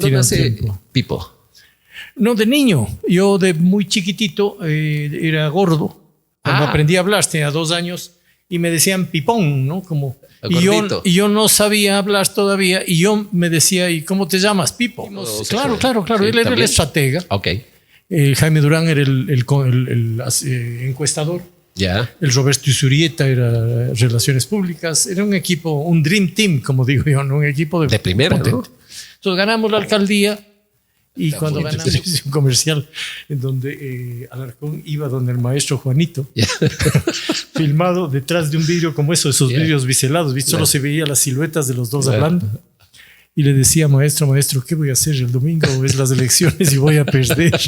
¿Dónde nace Pipo? No, de niño. Yo de muy chiquitito era gordo. Cuando aprendí a hablar, tenía 2 años y me decían pipón, ¿no? Como, y yo no sabía hablar todavía y yo me decía, ¿y cómo te llamas? Pipo. Claro. Sí, él era el estratega. Okay. Jaime Durán era el encuestador. Yeah. El Roberto Isurieta era Relaciones Públicas. Era un equipo, un dream team, como digo yo, ¿no? Un equipo de primera, potente. ¿no? Entonces ganamos la alcaldía y cuando ganamos un comercial en donde Alarcón iba donde el maestro Juanito, filmado detrás de un vidrio como esos vidrios biselados, ¿viste? Solo se veía las siluetas de los dos hablando. Y le decía, maestro, ¿qué voy a hacer el domingo? Es las elecciones y voy a perder.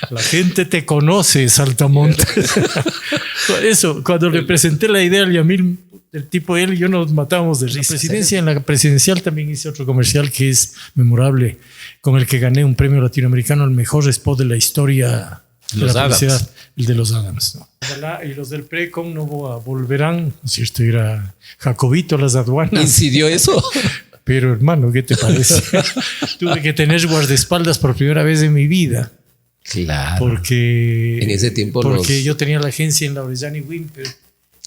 La gente te conoce, Saltamontes. Eso, cuando le presenté la idea al Yamil, el tipo él y yo nos matábamos de risa. En la presidencial también hice otro comercial que es memorable, con el que gané un premio latinoamericano al mejor spot de la historia de la publicidad, el de los Adams, ¿no? Y los del Precon no volverán, si esto era Jacobito, las aduanas. ¿Incidió eso? Pero hermano, ¿qué te parece? Tuve que tener guardaespaldas por primera vez en mi vida. Claro. Porque en ese tiempo yo tenía la agencia en la Orellana y Wimper.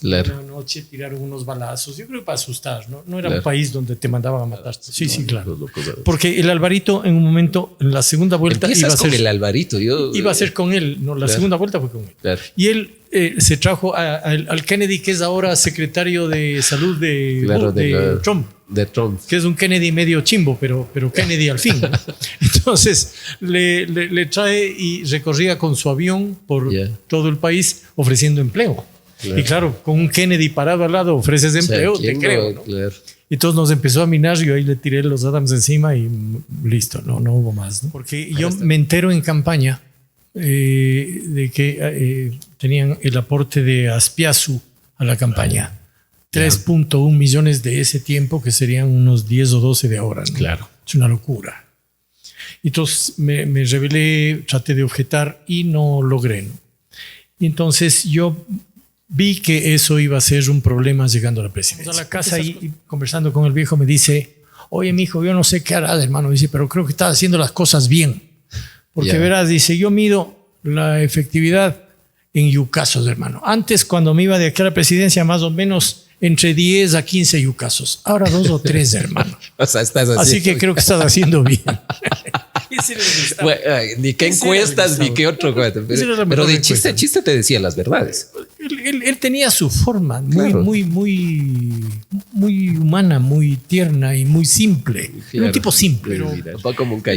Claro. Una noche tiraron unos balazos, yo creo que para asustar, ¿no? No era un país donde te mandaban a matar. Sí, claro. Porque el Alvarito en un momento, en la segunda vuelta iba a ser con el Alvarito. Iba a ser con él, no, la segunda vuelta fue con él. Claro. Y él se trajo al Kennedy, que es ahora secretario de salud de Trump. De Trump. Que es un Kennedy medio chimbo, pero Kennedy al fin. Entonces le trae y recorría con su avión por todo el país ofreciendo empleo. Claro. Y claro, con un Kennedy parado al lado ofreces empleo, te creo, ¿no? Claro. Y entonces nos empezó a minar, yo ahí le tiré los Adams encima y listo, no hubo más, ¿no? Porque yo me entero en campaña de que tenían el aporte de Aspiazu a la campaña. 3.1 millones de ese tiempo, que serían unos 10 o 12 de ahora, ¿no? Claro. Es una locura. Entonces me rebelé, traté de objetar y no logré, ¿no? Y entonces yo vi que eso iba a ser un problema llegando a la presidencia. A la casa y conversando con el viejo me dice, oye, mijo, yo no sé qué hará, hermano. Dice, pero creo que estás haciendo las cosas bien. Porque verás, dice, yo mido la efectividad en yucasos, hermano. Antes, cuando me iba de aquí a la presidencia, más o menos entre 10 a 15 yucasos. Ahora 2 o 3, hermano. O sea, estás haciendo... Así que creo que estás haciendo bien. Bueno, ni qué encuestas, ni qué otro. Pero de chiste a chiste te decía las verdades. Él tenía su forma muy humana, muy tierna y muy simple. Claro. Era un tipo simple.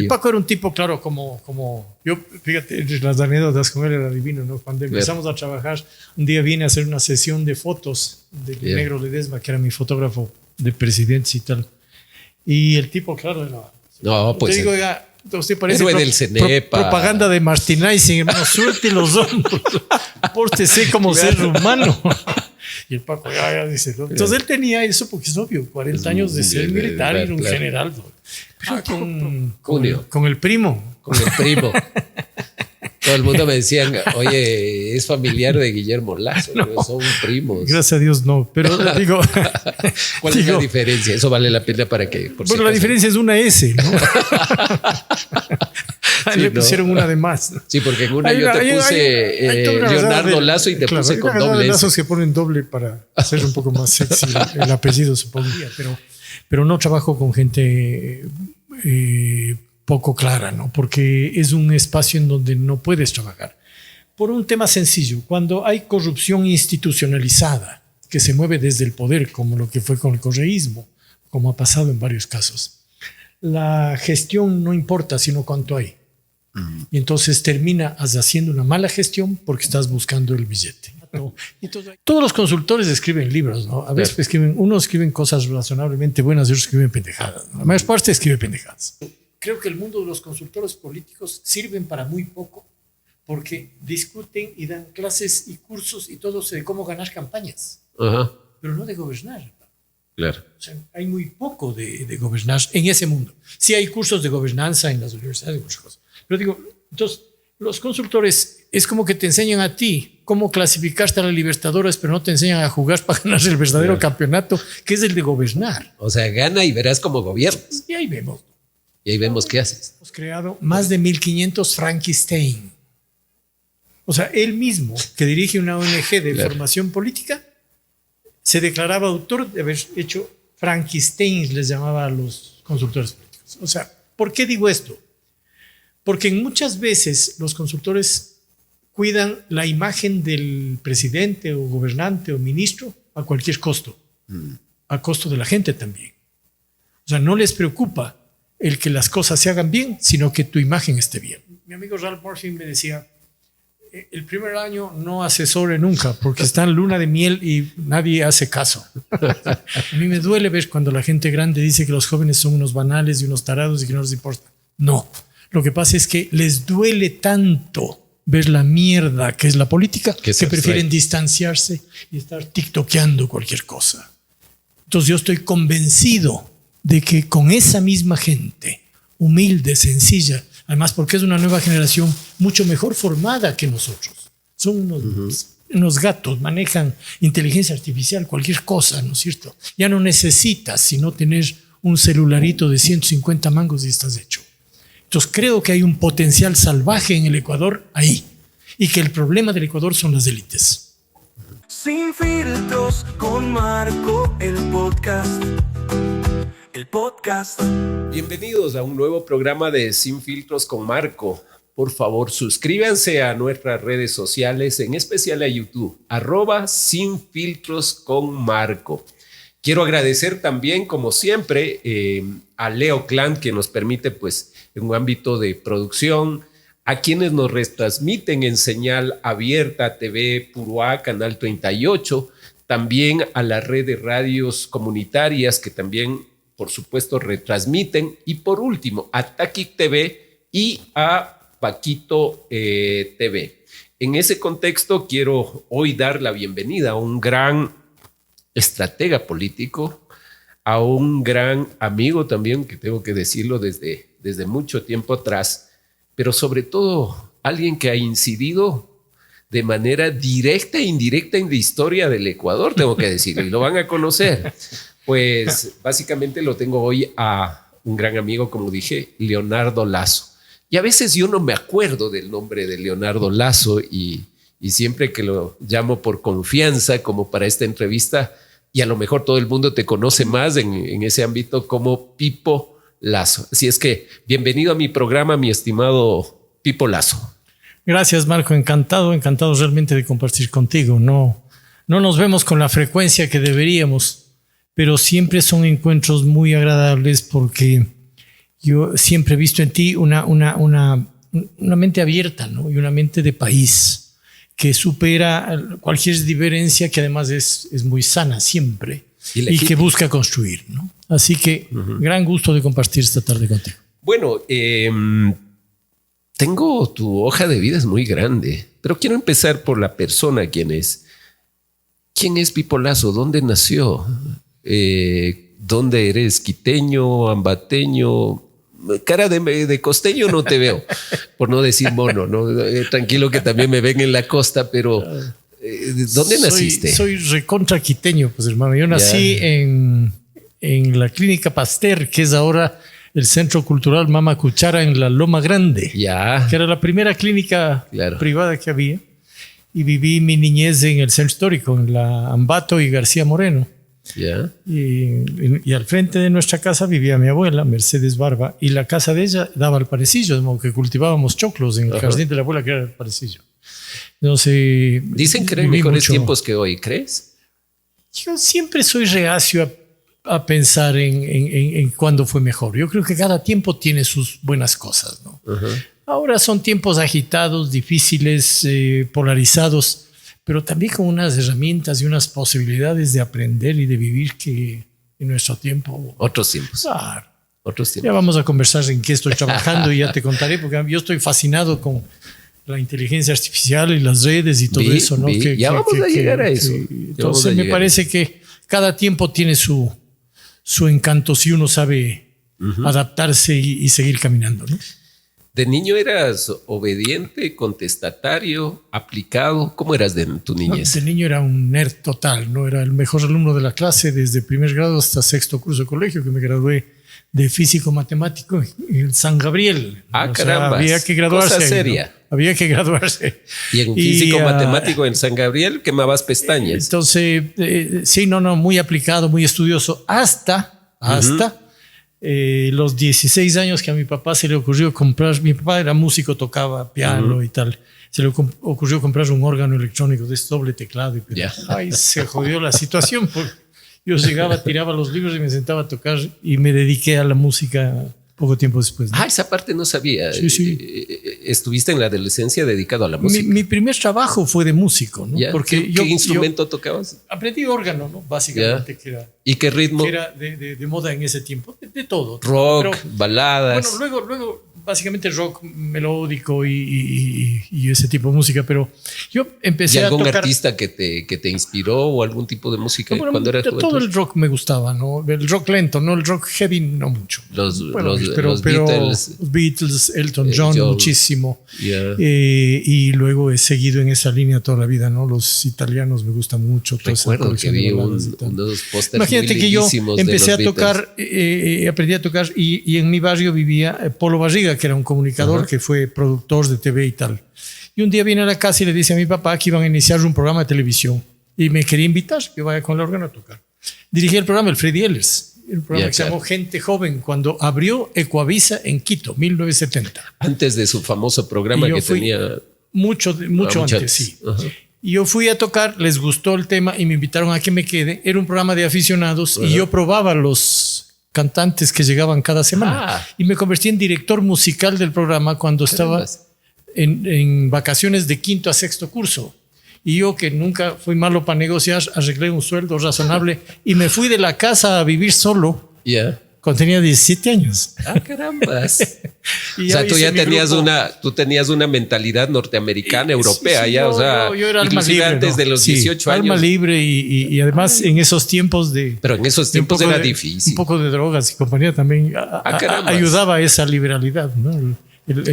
Paco era un tipo, claro, como yo, fíjate, las anécdotas con él era divino, ¿no? Cuando empezamos a trabajar, un día vine a hacer una sesión de fotos del Negro Ledesma, que era mi fotógrafo de presidentes y tal. Y el tipo, claro, era... No, pues... Te digo, usted parece del Cenepa. Propaganda de Martinizing, hermano, suelte los hombros, pórtese como ser humano. Y el Paco ya dice, ¿no? Entonces él tenía eso porque es obvio, 40 años de ser militar y un general. Pero con el primo. Con el primo. Todo el mundo me decían, oye, es familiar de Guillermo Lazo, no, son primos. Gracias a Dios no, pero digo... ¿Cuál es la diferencia? Eso vale la pena para que... Bueno, la diferencia es una S, ¿no? Le pusieron una de más, ¿no? Sí, porque en una yo te puse Leonardo Lazo y te puse con doble S. Lazos que ponen doble para hacer un poco más sexy el apellido, supondría, pero no trabajo con gente... poco clara, ¿no? Porque es un espacio en donde no puedes trabajar. Por un tema sencillo, cuando hay corrupción institucionalizada que se mueve desde el poder, como lo que fue con el correísmo, como ha pasado en varios casos, la gestión no importa sino cuánto hay. Y entonces terminas haciendo una mala gestión porque estás buscando el billete. Entonces, todos los consultores escriben libros, ¿no? A veces unos escriben cosas razonablemente buenas y otros escriben pendejadas, ¿no? La mayor parte escribe pendejadas. Creo que el mundo de los consultores políticos sirven para muy poco porque discuten y dan clases y cursos y todo de cómo ganar campañas, pero no de gobernar. Claro. O sea, hay muy poco de gobernar en ese mundo. Sí hay cursos de gobernanza en las universidades y muchas cosas. Pero digo, entonces, los consultores es como que te enseñan a ti cómo clasificarte a las Libertadores, pero no te enseñan a jugar para ganar el verdadero campeonato, que es el de gobernar. O sea, gana y verás cómo gobiernas. Y ahí vemos. Y ahí vemos qué haces. Hemos creado más de 1500 Frankenstein. O sea, él mismo, que dirige una ONG de formación política, se declaraba autor de haber hecho Frankenstein, les llamaba a los consultores políticos. O sea, ¿por qué digo esto? Porque muchas veces los consultores cuidan la imagen del presidente o gobernante o ministro a cualquier costo, a costo de la gente también. O sea, no les preocupa el que las cosas se hagan bien, sino que tu imagen esté bien. Mi amigo Ralph Murphy me decía, el primer año no asesore nunca, porque está en luna de miel y nadie hace caso. A mí me duele ver cuando la gente grande dice que los jóvenes son unos banales y unos tarados y que no les importa. No, lo que pasa es que les duele tanto ver la mierda que es la política que prefieren distanciarse y estar tiktokeando cualquier cosa. Entonces yo estoy convencido de que con esa misma gente humilde, sencilla, además porque es una nueva generación mucho mejor formada que nosotros. Son unos gatos, manejan inteligencia artificial, cualquier cosa, ¿no es cierto? Ya no necesitas sino tener un celularito de 150 mangos y estás hecho. Entonces creo que hay un potencial salvaje en el Ecuador ahí y que el problema del Ecuador son las élites. Sin filtros con Marco, el podcast. Bienvenidos a un nuevo programa de Sin Filtros con Marco. Por favor, suscríbanse a nuestras redes sociales, en especial a YouTube, @Sin Filtros con Marco. Quiero agradecer también, como siempre, a Leo Clan, que nos permite, pues, en un ámbito de producción, a quienes nos retransmiten en señal abierta, TV Puruá, Canal 38, también a la red de radios comunitarias que también, por supuesto, retransmiten, y por último, a Taquic TV y a Paquito TV. En ese contexto, quiero hoy dar la bienvenida a un gran estratega político, a un gran amigo también, que tengo que decirlo desde mucho tiempo atrás, pero sobre todo alguien que ha incidido de manera directa e indirecta en la historia del Ecuador, tengo que decirlo, y lo van a conocer. Pues básicamente lo tengo hoy a un gran amigo, como dije, Leonardo Lasso. Y a veces yo no me acuerdo del nombre de Leonardo Lasso y siempre que lo llamo por confianza, como para esta entrevista, y a lo mejor todo el mundo te conoce más en ese ámbito como Pipo Lasso. Así es que bienvenido a mi programa, mi estimado Pipo Lasso. Gracias, Marco. Encantado realmente de compartir contigo. No nos vemos con la frecuencia que deberíamos, pero siempre son encuentros muy agradables porque yo siempre he visto en ti una mente abierta, ¿no? Y una mente de país que supera cualquier diferencia, que además es muy sana siempre y que busca construir, ¿no? Así que gran gusto de compartir esta tarde contigo. Bueno, tengo tu hoja de vida es muy grande, pero quiero empezar por la persona. ¿Quién es Pipo Lasso? ¿Dónde nació? ¿Dónde eres? ¿Quiteño, ambateño? Cara de costeño no te veo, por no decir mono, ¿no? Tranquilo que también me ven en la costa, pero ¿dónde naciste? Soy recontra quiteño, pues hermano. Yo nací en la Clínica Pasteur, que es ahora el Centro Cultural Mama Cuchara en la Loma Grande, que era la primera clínica privada que había. Y viví mi niñez en el Centro Histórico, en la Ambato y García Moreno. Y al frente de nuestra casa vivía mi abuela, Mercedes Barba, y la casa de ella daba al Parecillo, de modo que cultivábamos choclos en el jardín de la abuela, que era el Parecillo. Entonces, dicen que eran mejores tiempos que hoy, ¿crees? Yo siempre soy reacio a pensar en cuándo fue mejor. Yo creo que cada tiempo tiene sus buenas cosas, ¿no? Ahora son tiempos agitados, difíciles, polarizados, pero también con unas herramientas y unas posibilidades de aprender y de vivir que en nuestro tiempo... Otros tiempos. Claro. Otros tiempos. Ya vamos a conversar en qué estoy trabajando y ya te contaré, porque yo estoy fascinado con la inteligencia artificial y las redes y todo eso, ¿no? Ya vamos a llegar a eso. Entonces me parece que cada tiempo tiene su encanto si uno sabe adaptarse y seguir caminando, ¿no? ¿De niño eras obediente, contestatario, aplicado? ¿Cómo eras de tu niñez? De niño era un nerd total, ¿no? Era el mejor alumno de la clase desde primer grado hasta sexto curso de colegio, que me gradué de físico matemático en el San Gabriel. Ah, caramba. Había que graduarse. Cosa seria. ¿No? Había que graduarse. Y en físico matemático en San Gabriel quemabas pestañas. Entonces, sí, muy aplicado, muy estudioso, hasta los 16 años que a mi papá se le ocurrió comprar. Mi papá era músico, tocaba piano y tal. Se le ocurrió comprar un órgano electrónico de este doble teclado. Ay, se jodió la situación. Porque yo llegaba, tiraba los libros y me sentaba a tocar y me dediqué a la música poco tiempo después, ¿no? Ah, esa parte no sabía. Sí. Estuviste en la adolescencia dedicado a la música. Mi primer trabajo fue de músico, ¿no? ¿Ya? Porque ¿Qué instrumento tocabas? Aprendí órgano, ¿no? Básicamente, que era... ¿Y qué ritmo? Que era de moda en ese tiempo, de todo. Rock, baladas. Bueno, luego básicamente rock melódico y ese tipo de música, pero yo empecé a tocar... ¿Y algún artista que te inspiró o algún tipo de música cuando eras juventud? Todo el rock me gustaba, ¿no? El rock lento, ¿no? El rock heavy no mucho. Los Beatles, Elton John, muchísimo. Yeah. Y luego he seguido en esa línea toda la vida, ¿no? Los italianos me gustan mucho. Recuerdo que vi unos pósters. Imagínate que yo empecé a tocar, aprendí a tocar y en mi barrio vivía Polo Barriga, que era un comunicador que fue productor de TV y tal. Y un día viene a la casa y le dice a mi papá que iban a iniciar un programa de televisión y me quería invitar que vaya con el órgano a tocar. Dirigí el programa el Freddy Ehlers, el programa que se llamó Gente Joven, cuando abrió Ecuavisa en Quito, 1970. Antes de su famoso programa que tenía... Mucho antes, sí. Y yo fui a tocar, les gustó el tema y me invitaron a que me quede. Era un programa de aficionados y yo probaba los cantantes que llegaban cada semana. Y me convertí en director musical del programa cuando estaba en vacaciones de quinto a sexto curso. Y yo, que nunca fui malo para negociar, arreglé un sueldo razonable y me fui de la casa a vivir solo cuando tenía 17 años. Ah, carambas. O sea, tú tenías una mentalidad norteamericana, europea, sí, ya, o sea, yo era alma libre, antes de los 18 años. Alma libre y además en esos tiempos de... Pero en esos tiempos era difícil. Un poco de drogas y compañía también ayudaba a esa liberalidad, ¿no?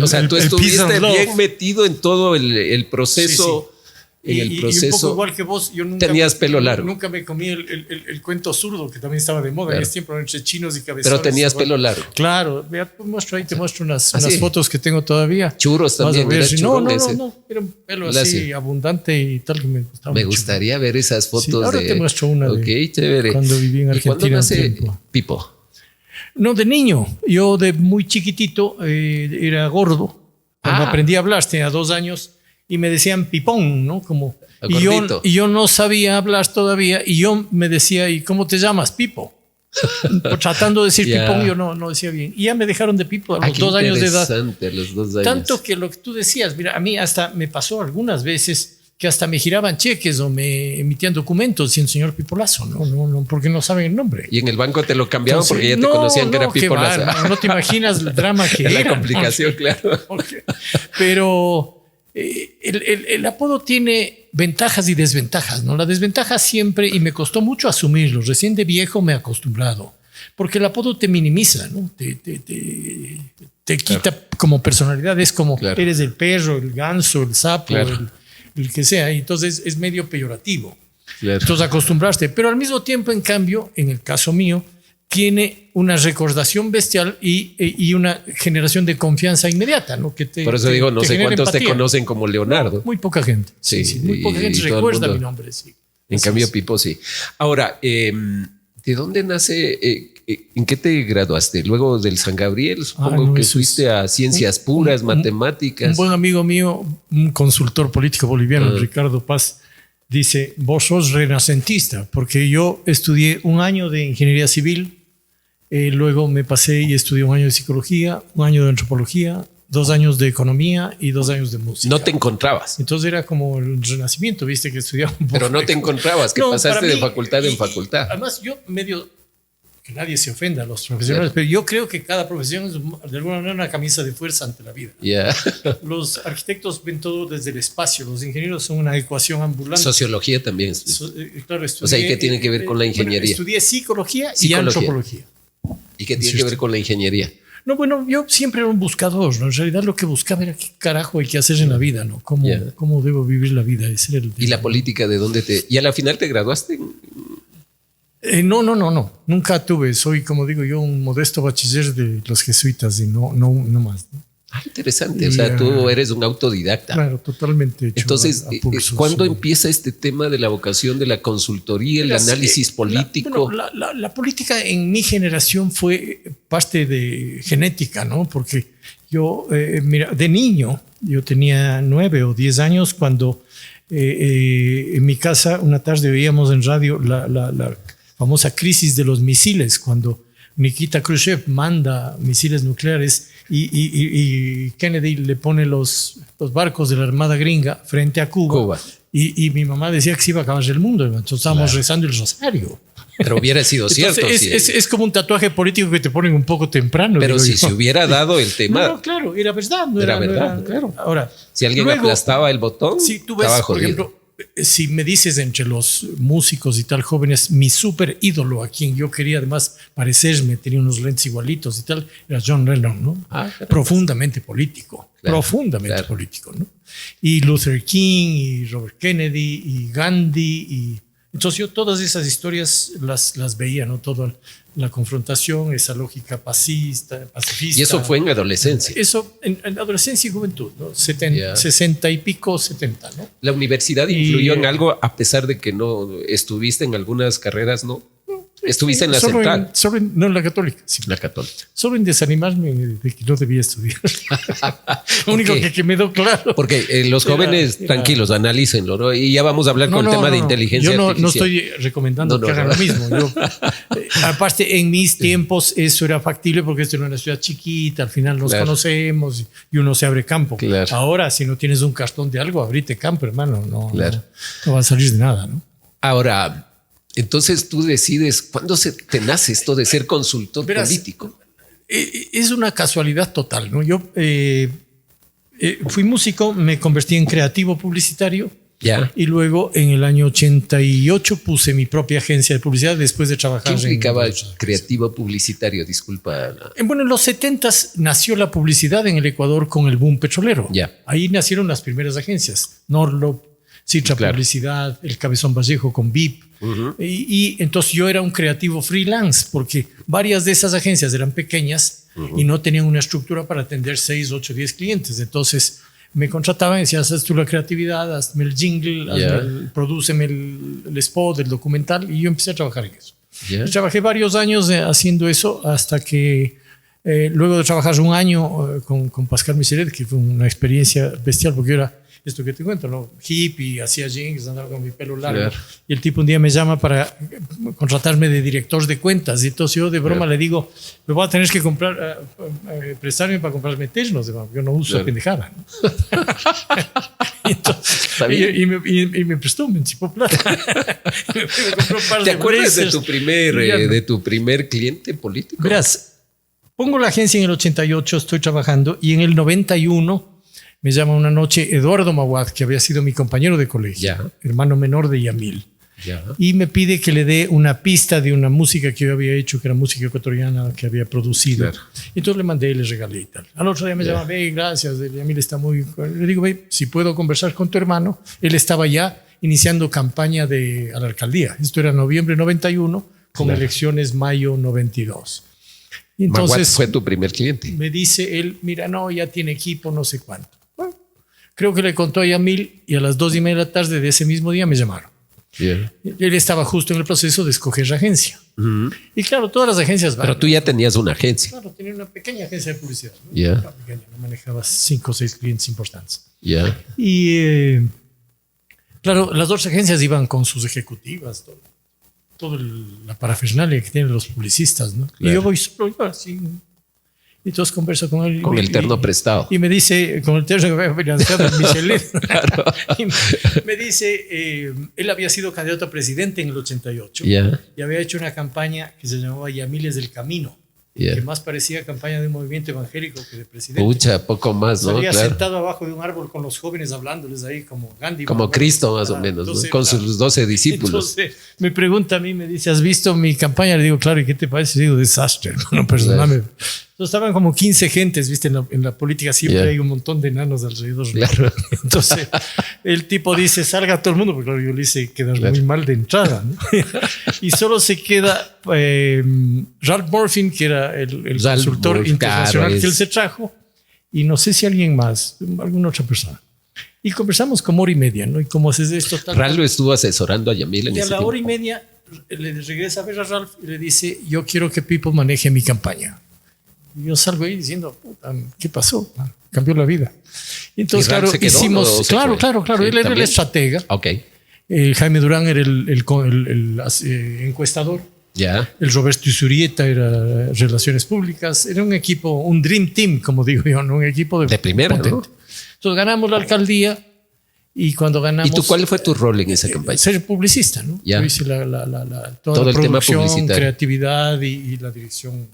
O sea, tú estuviste bien metido en todo el proceso... En el proceso. Y un poco igual que vos, yo nunca tenías pelo largo. Nunca me comí el cuento zurdo, que también estaba de moda en ese tiempo, entre chinos y cabezones. Pero tenías pelo largo. Claro, te muestro unas fotos que tengo todavía. Churros también. No, era un pelo así abundante y tal, que me gustaba mucho. Gustaría ver esas fotos. Sí, ahora te muestro una chévere. Cuando viví en Argentina. ¿Cuándo nace Pipo? No, de niño. Yo de muy chiquitito era gordo. Cuando aprendí a hablar, tenía 2 años. Y me decían pipón, ¿no? Como, y yo no sabía hablar todavía y yo me decía, ¿y cómo te llamas? Pipo. Tratando de decir pipón, yo no decía bien. Y ya me dejaron de Pipo a los 2 años de edad. Los 2 años. Tanto que lo que tú decías, mira, a mí hasta me pasó algunas veces que hasta me giraban cheques o me emitían documentos y el señor Pipolazo, no, porque no saben el nombre. Y en el banco te lo cambiaban porque ya te conocían que era Pipolazo. No te imaginas el drama que era. La complicación, claro. Pero... El apodo tiene ventajas y desventajas, ¿no? La desventaja siempre, y me costó mucho asumirlo, recién de viejo me he acostumbrado, porque el apodo te minimiza, ¿no? Te quita como personalidad, es como eres el perro, el ganso, el sapo, el que sea, y entonces es medio peyorativo. Entonces acostumbraste, pero al mismo tiempo, en cambio, en el caso mío, tiene una recordación bestial y una generación de confianza inmediata, ¿no? Por eso digo, no sé cuántos te conocen como Leonardo. Muy poca gente. Sí, muy poca gente recuerda mi nombre. Sí. En cambio, Pipo sí. Ahora, ¿de dónde nace? ¿En qué te graduaste? Luego del San Gabriel, supongo que fuiste a ciencias puras, matemáticas. Un buen amigo mío, un consultor político boliviano, Ricardo Paz, dice, vos sos renacentista, porque yo estudié 1 año de ingeniería civil, luego me pasé y estudié 1 año de psicología, 1 año de antropología, 2 años de economía y 2 años de música. No te encontrabas. Entonces era como el renacimiento, viste, que estudiaba un poco. Pero no te encontrabas, que pasaste de facultad en facultad. Además, yo medio... Que nadie se ofenda a los profesionales, pero yo creo que cada profesión es de alguna manera una camisa de fuerza ante la vida. Los arquitectos ven todo desde el espacio, los ingenieros son una ecuación ambulante. Sociología también. Claro, o sea, ¿y qué tiene que ver con la ingeniería? Bueno, estudié psicología y antropología. ¿Y qué tiene que ver con la ingeniería? No, bueno, yo siempre era un buscador, ¿no? En realidad lo que buscaba era qué carajo hay que hacer en la vida, ¿no? ¿Cómo debo vivir la vida? ¿Y la política de dónde te...? ¿Y a la final te graduaste? No. Nunca tuve. Soy, como digo yo, un modesto bachiller de los jesuitas y no más. Ah, interesante. O sea, tú eres un autodidacta. Claro, totalmente hecho. Entonces, pulso, ¿cuándo sí. empieza este tema de la vocación de la consultoría, el análisis político? La política en mi generación fue parte de genética, ¿no? Porque yo, mira, de niño, yo tenía 9 o 10 años cuando en mi casa una tarde veíamos en radio la famosa crisis de los misiles, cuando Nikita Khrushchev manda misiles nucleares y Kennedy le pone los barcos de la Armada gringa frente a Cuba. Y mi mamá decía que se iba a acabar el mundo. Entonces estábamos rezando el rosario. Pero hubiera sido cierto. Entonces, es como un tatuaje político que te ponen un poco temprano. Pero si se hubiera dado el tema. No, claro, era verdad. Era verdad, claro. Ahora, si alguien aplastaba el botón, si tú ves, por ejemplo, si me dices entre los músicos y tal jóvenes, mi súper ídolo a quien yo quería además parecerme, tenía unos lentes igualitos y tal, era John Lennon, ¿no? Profundamente político, político, ¿no? Y Luther King y Robert Kennedy y Gandhi y entonces yo todas esas historias las veía, ¿no? Toda la confrontación, esa lógica pacifista. Y eso fue en adolescencia. Eso en adolescencia y juventud, ¿no? 60 y pico, 70, ¿no? ¿La universidad influyó en algo a pesar de que no estuviste en algunas carreras, no? Estuviste en la central. No en la católica. Sí. La católica. Solo en desanimarme de que no debía estudiar. Lo único que me quedó claro. Porque los jóvenes, tranquilos, analícenlo, ¿no? Y ya vamos a hablar con el tema de inteligencia artificial. Yo no estoy recomendando que hagan lo mismo. Aparte, en mis tiempos eso era factible porque esto era una ciudad chiquita, al final nos conocemos y uno se abre campo. Claro. Ahora, si no tienes un cartón de algo, abrite campo, hermano. No va a salir de nada, ¿no? Ahora, entonces tú decides, ¿cuándo te nace esto de ser consultor político? Es una casualidad total, ¿no? Yo fui músico, me convertí en creativo publicitario. Ya. Y luego en el año 88 puse mi propia agencia de publicidad después de trabajar. ¿Qué implicaba creativo publicitario? Disculpa. Bueno, en los 70s nació la publicidad en el Ecuador con el boom petrolero. Ya. Ahí nacieron las primeras agencias. Norlop, Citra Publicidad, El Cabezón Vallejo con VIP. Y entonces yo era un creativo freelance porque varias de esas agencias eran pequeñas y no tenían una estructura para atender 6, 8, 10 clientes. Entonces me contrataban y decían, haces tú la creatividad, hazme el jingle, prodúceme el spot, el documental, y yo empecé a trabajar en eso. Trabajé varios años haciendo eso hasta que luego de trabajar un año con Pascal Miseret, que fue una experiencia bestial porque yo era esto que te cuento, ¿no? Hippie, hacía jeans, andaba con mi pelo largo. Y el tipo un día me llama para contratarme de director de cuentas. Y entonces yo de broma le digo, me voy a tener que prestarme para comprarme ternos. Yo no uso pendejada. ¿No? Entonces, y me prestó, me anticipó plata. me compró un par ¿Te acuerdas de tu primer cliente político? Verás, pongo la agencia en el 88, estoy trabajando, y en el 91 me llama una noche Eduardo Mawad, que había sido mi compañero de colegio, hermano menor de Yamil. Y me pide que le dé una pista de una música que yo había hecho, que era música ecuatoriana que había producido. Entonces le mandé y le regalé y tal. Al otro día me llama, ve, gracias, Yamil está muy... Le digo, ve, si puedo conversar con tu hermano. Él estaba ya iniciando campaña a la alcaldía. Esto era noviembre 91, con elecciones mayo 92. Y entonces Mawad fue tu primer cliente. Me dice él, mira, no, ya tiene equipo, no sé cuánto. Creo que le contó a Yamil y a las 2:30 de la tarde de ese mismo día me llamaron. Él estaba justo en el proceso de escoger la agencia. Y claro, todas las agencias van. Pero tú ya tenías una agencia. Claro, tenía una pequeña agencia de publicidad. ¿No? Pequeña, no manejaba 5 o 6 clientes importantes. Y claro, las dos agencias iban con sus ejecutivas, toda la parafernalia que tienen los publicistas, ¿no? Y yo voy solo, así. Y entonces converso con él. Con el terno prestado. Y me dice, con el terno que había financiado en Michelin. Y me dice, él había sido candidato a presidente en el 88. Y había hecho una campaña que se llamaba Yamiles del Camino. Que más parecía campaña de un movimiento evangélico que de presidente. Pucha, poco más, ¿no? Salía sentado abajo de un árbol con los jóvenes hablándoles ahí como Gandhi. Como Cristo más o menos, entonces, ¿no? Con sus 12 discípulos. Entonces me pregunta a mí, me dice, ¿has visto mi campaña? Le digo, claro, ¿y qué te parece? Le digo, desastre, hermano, perdóname. Entonces estaban como 15 gentes, ¿viste? En la política siempre hay un montón de enanos alrededor. Claro. Entonces el tipo dice, salga todo el mundo, porque claro, yo le hice quedar muy mal de entrada, ¿no? Y solo se queda Ralph Morfin, que era el consultor internacional que él se trajo, y no sé si alguien más, alguna otra persona. Y conversamos como hora y media, ¿no? Y como haces esto... Ralph estuvo asesorando a Yamil en y a ese la tiempo. hora y media le regresa a ver a Ralph y le dice, yo quiero que People maneje mi campaña. Y yo salgo ahí diciendo, puta, ¿qué pasó? Cambió la vida. Y entonces, claro, hicimos... Claro. Sí, él era el estratega. Ok. Jaime Durán era el encuestador. Ya. El Roberto Isurieta era Relaciones Públicas. Era un equipo, un dream team, como digo yo, ¿no? Un equipo de primera, ¿no? Entonces ganamos la alcaldía y cuando ganamos... ¿Y tú cuál fue tu rol en esa campaña? Ser publicista, ¿no? Ya. Yo hice toda todo la el tema producción, publicitario. Creatividad y la dirección.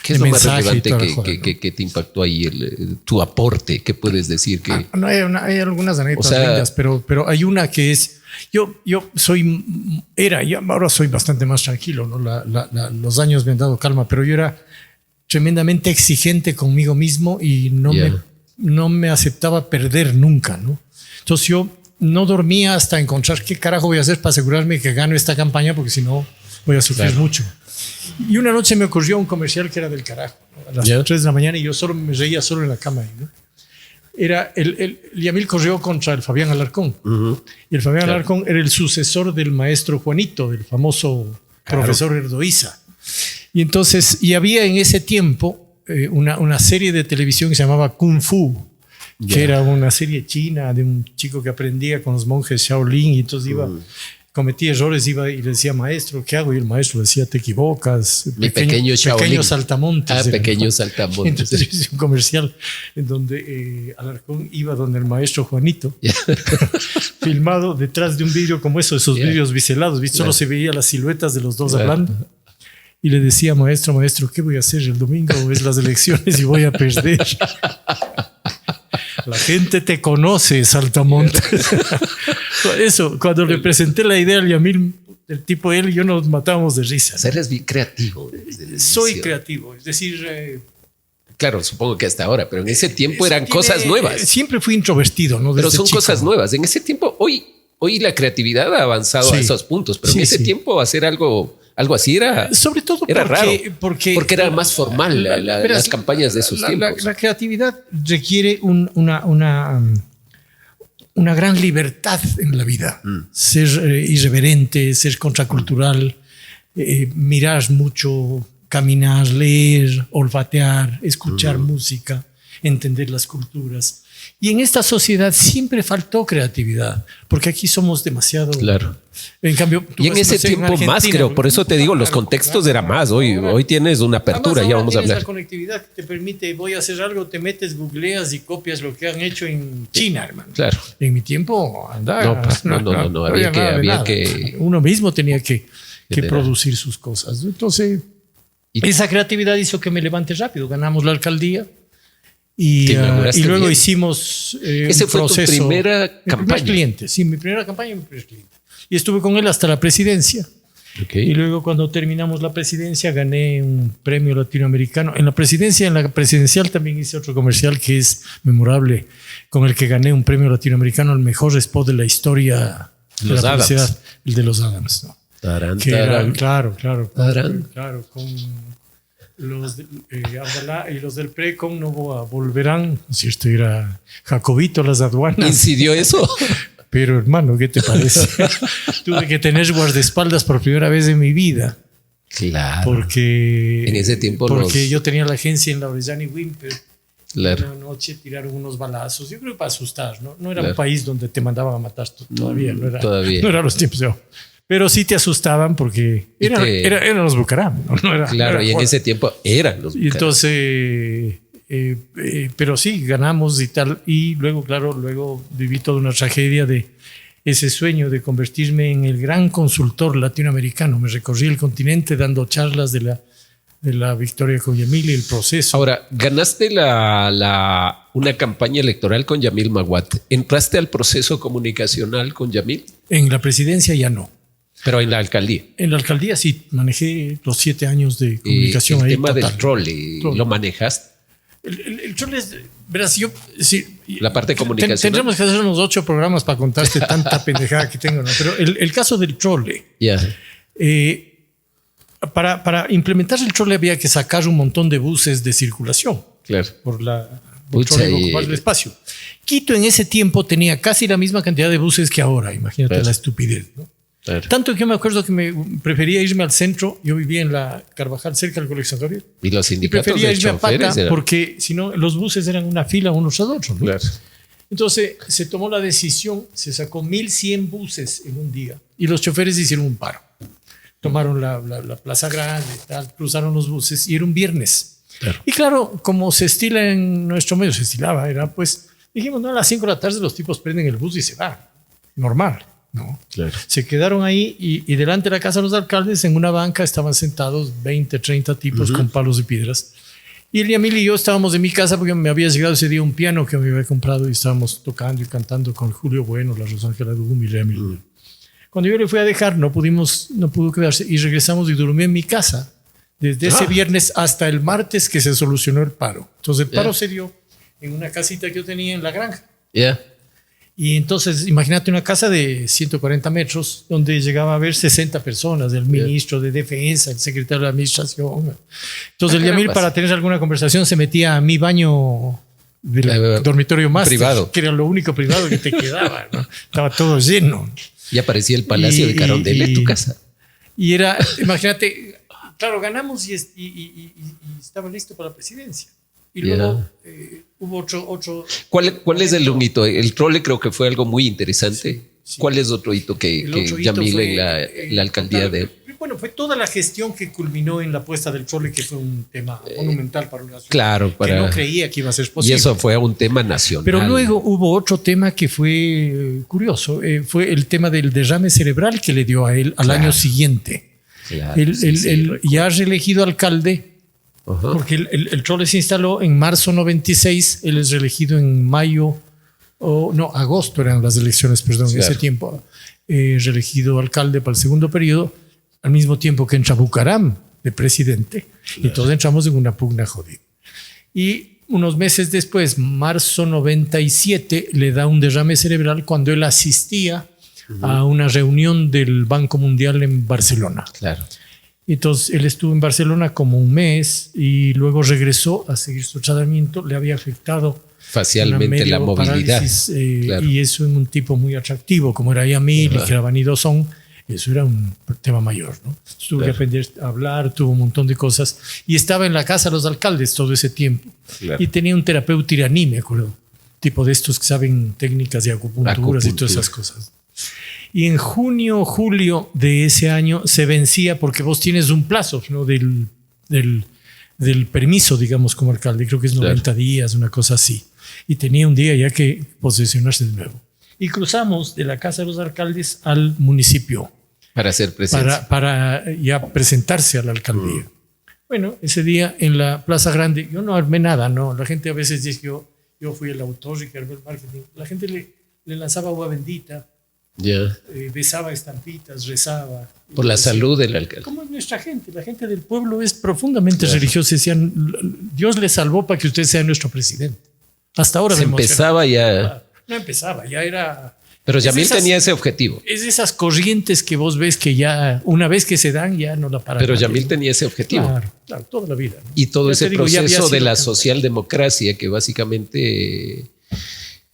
¿Qué es lo más relevante ¿no? que te impactó ahí? Tu aporte, ¿qué puedes decir? Que, No, hay algunas anécdotas lindas, pero hay una que es... Yo ahora soy bastante más tranquilo, ¿no? Los años me han dado calma, pero yo era tremendamente exigente conmigo mismo y no me aceptaba perder nunca, ¿no? Entonces yo no dormía hasta encontrar qué carajo voy a hacer para asegurarme que gano esta campaña, porque si no voy a sufrir mucho. Y una noche me ocurrió un comercial que era del carajo, ¿no? A las 3 de la mañana, y yo me reía solo en la cama, ¿no? Era el Yamil corrió contra el Fabián Alarcón. Y el Fabián Alarcón era el sucesor del maestro Juanito, del famoso profesor Erdoiza. Y entonces, había en ese tiempo una serie de televisión que se llamaba Kung Fu, que era una serie china de un chico que aprendía con los monjes Shaolin, y entonces cometía errores, iba y le decía, maestro, ¿qué hago? Y el maestro le decía, te equivocas. Pequeño saltamontes. Pequeño saltamontes. Entonces hice un comercial en donde Alarcón iba donde el maestro Juanito, filmado detrás de un vidrio como esos vidrios biselados, ¿viste? Solo se veía las siluetas de los dos hablando. Y le decía, maestro, ¿qué voy a hacer el domingo? Es las elecciones y voy a perder. La gente te conoce, saltamontes. Eso, cuando le presenté la idea al Yamil, el tipo él y yo nos matábamos de risa. O sea, eres bien creativo. Soy creativo, es decir... claro, supongo que hasta ahora, pero en ese tiempo eran cosas nuevas. Siempre fui introvertido, ¿no? Pero son cosas nuevas. En ese tiempo, hoy la creatividad ha avanzado a esos puntos, pero en ese tiempo hacer algo así era... Sobre todo era raro. Porque era más formal las campañas de esos tiempos. La creatividad requiere una gran libertad en la vida. Ser irreverente, ser contracultural, mirar mucho, caminar, leer, olfatear, escuchar música, entender las culturas. Y en esta sociedad siempre faltó creatividad, porque aquí somos demasiado... Claro. En cambio, y en ese tiempo más, creo, por eso te digo, los contextos eran más. Hoy tienes una apertura, ya vamos a hablar. La conectividad que te permite, voy a hacer algo, te metes, googleas y copias lo que han hecho en China, hermano. Claro. En mi tiempo andaba. No, había que... Uno mismo tenía que producir sus cosas. Entonces, esa creatividad hizo que me levante rápido. Ganamos la alcaldía. Y luego hicimos ese fue proceso. Tu primera campaña. Mi primer cliente, sí, mi primera campaña y mi primer cliente. Y estuve con él hasta la presidencia. Okay. Y luego cuando terminamos la presidencia gané un premio latinoamericano. En la presidencial también hice otro comercial que es memorable, con el que gané un premio latinoamericano al mejor spot de la historia de la publicidad, el de los Adams, ¿no? Claro, con los Abdalá y los del PRECON no volverán, si esto era Jacobito, las aduanas. ¿Incidió eso? Pero hermano, ¿qué te parece? Tuve que tener guardaespaldas por primera vez en mi vida. Claro. Porque en ese tiempo yo tenía la agencia en la Orellana y Wimper. Claro. Una noche tiraron unos balazos, yo creo que para asustar, ¿no? No era un país donde te mandaban a matar todavía, no eran los tiempos. Pero sí te asustaban porque eran los Bucaram. Claro, y en ese tiempo eran los Bucaram. Y entonces, pero sí, ganamos y tal. Y luego viví toda una tragedia de ese sueño de convertirme en el gran consultor latinoamericano. Me recorrí el continente dando charlas de la victoria con Yamil y el proceso. Ahora, ganaste una campaña electoral con Yamil Maguad. ¿Entraste al proceso comunicacional con Yamil? En la presidencia ya no. Pero en la alcaldía. En la alcaldía sí, manejé los 7 años de comunicación el ahí. tema total. del trole, ¿lo manejas? El trole es, verás, yo... Sí, La parte de comunicación. Tendremos que hacer unos 8 programas para contarte tanta pendejada que tengo, ¿no? Pero el caso del trole... Ya. Para implementar el trole había que sacar un montón de buses de circulación. Claro. El trole iba a ocupar el espacio. Quito en ese tiempo tenía casi la misma cantidad de buses que ahora. Imagínate la estupidez, ¿no? Claro. Tanto que yo me acuerdo que me prefería irme al centro. Yo vivía en la Carvajal, cerca del Colegio Santorio. Y los Y sindicatos prefería de irme a choferes pata eran- porque si no, los buses eran una fila unos a otros, ¿no? Claro. Entonces se tomó la decisión, se sacó 1.100 buses en un día y los choferes hicieron un paro. Tomaron la Plaza Grande, tal, cruzaron los buses y era un viernes. Claro. Y claro, como se estila en nuestro medio, se estilaba, era pues, dijimos, no, a las 5 de la tarde los tipos prenden el bus y se van. Normal, ¿no? Claro. Se quedaron ahí y delante de la casa de los alcaldes, en una banca, estaban sentados 20, 30 tipos con palos de piedras. Y el Yamil y yo estábamos en mi casa porque me había llegado ese día un piano que me había comprado y estábamos tocando y cantando con Julio Bueno, la Rosángela Dugum y el Yamil. Cuando yo le fui a dejar, no pudo quedarse y regresamos y durmió en mi casa desde ese viernes hasta el martes que se solucionó el paro. Entonces el paro se dio en una casita que yo tenía en la granja. Ya. Y entonces imagínate una casa de 140 metros donde llegaba a haber 60 personas, el ministro de Defensa, el secretario de Administración. Entonces el Yamil, para tener alguna conversación, se metía a mi baño del dormitorio más privado, que era lo único privado que te quedaba, ¿no? Estaba todo lleno. Ya parecía el Palacio de Carondelet, tu casa. Y era, imagínate, claro, ganamos y estaba listo para la presidencia. Y luego hubo otro. ¿Cuál es el hito? El trole creo que fue algo muy interesante. Sí. ¿Cuál es otro hito que Yamil en la alcaldía de... Bueno, fue toda la gestión que culminó en la puesta del trole, que fue un tema monumental para una ciudad. Claro, que no creía que iba a ser posible. Y eso fue un tema nacional. Pero luego hubo otro tema que fue curioso. Fue el tema del derrame cerebral que le dio a él al año siguiente. Claro, Él ya reelegido alcalde, porque el trole se instaló en marzo 96, él es reelegido en mayo, agosto eran las elecciones, perdón, en ese tiempo, reelegido alcalde para el segundo periodo, al mismo tiempo que entra Bucaram de presidente, y todos entramos en una pugna jodida. Y unos meses después, marzo 97, le da un derrame cerebral cuando él asistía a una reunión del Banco Mundial en Barcelona. Claro. Entonces él estuvo en Barcelona como un mes y luego regresó a seguir su tratamiento. Le había afectado facialmente la movilidad. Claro. Y eso en un tipo muy atractivo, como era Yamil y que era vanidosón. Eso era un tema mayor, ¿no? Tuvo que aprender a hablar, tuvo un montón de cosas. Y estaba en la casa de los alcaldes todo ese tiempo. Claro. Y tenía un terapeuta iraní, me acuerdo. Tipo de estos que saben técnicas de acupunturas y todas esas cosas. Y en junio, julio de ese año se vencía, porque vos tienes un plazo, ¿no? del permiso, digamos, como alcalde. Creo que es 90 días, una cosa así. Y tenía un día ya que posesionarse de nuevo. Y cruzamos de la casa de los alcaldes al municipio. Para hacer presencia. Para ya presentarse a la alcaldía. Bueno, ese día en la Plaza Grande, yo no armé nada, ¿no? La gente a veces dice que yo fui el autor y que armé el marketing. La gente le lanzaba agua bendita, besaba estampitas, rezaba. Por la salud del alcalde. ¿Cómo es nuestra gente? La gente del pueblo es profundamente religiosa. Decían, Dios le salvó para que usted sea nuestro presidente. Hasta ahora se empezaba ya... No empezaba, ya era... Pero Yamil tenía ese objetivo. Es esas corrientes que vos ves que ya, una vez que se dan, ya no la paran. Pero Yamil tenía ese objetivo. Claro, toda la vida, ¿no? Y todo ese proceso de la socialdemocracia que básicamente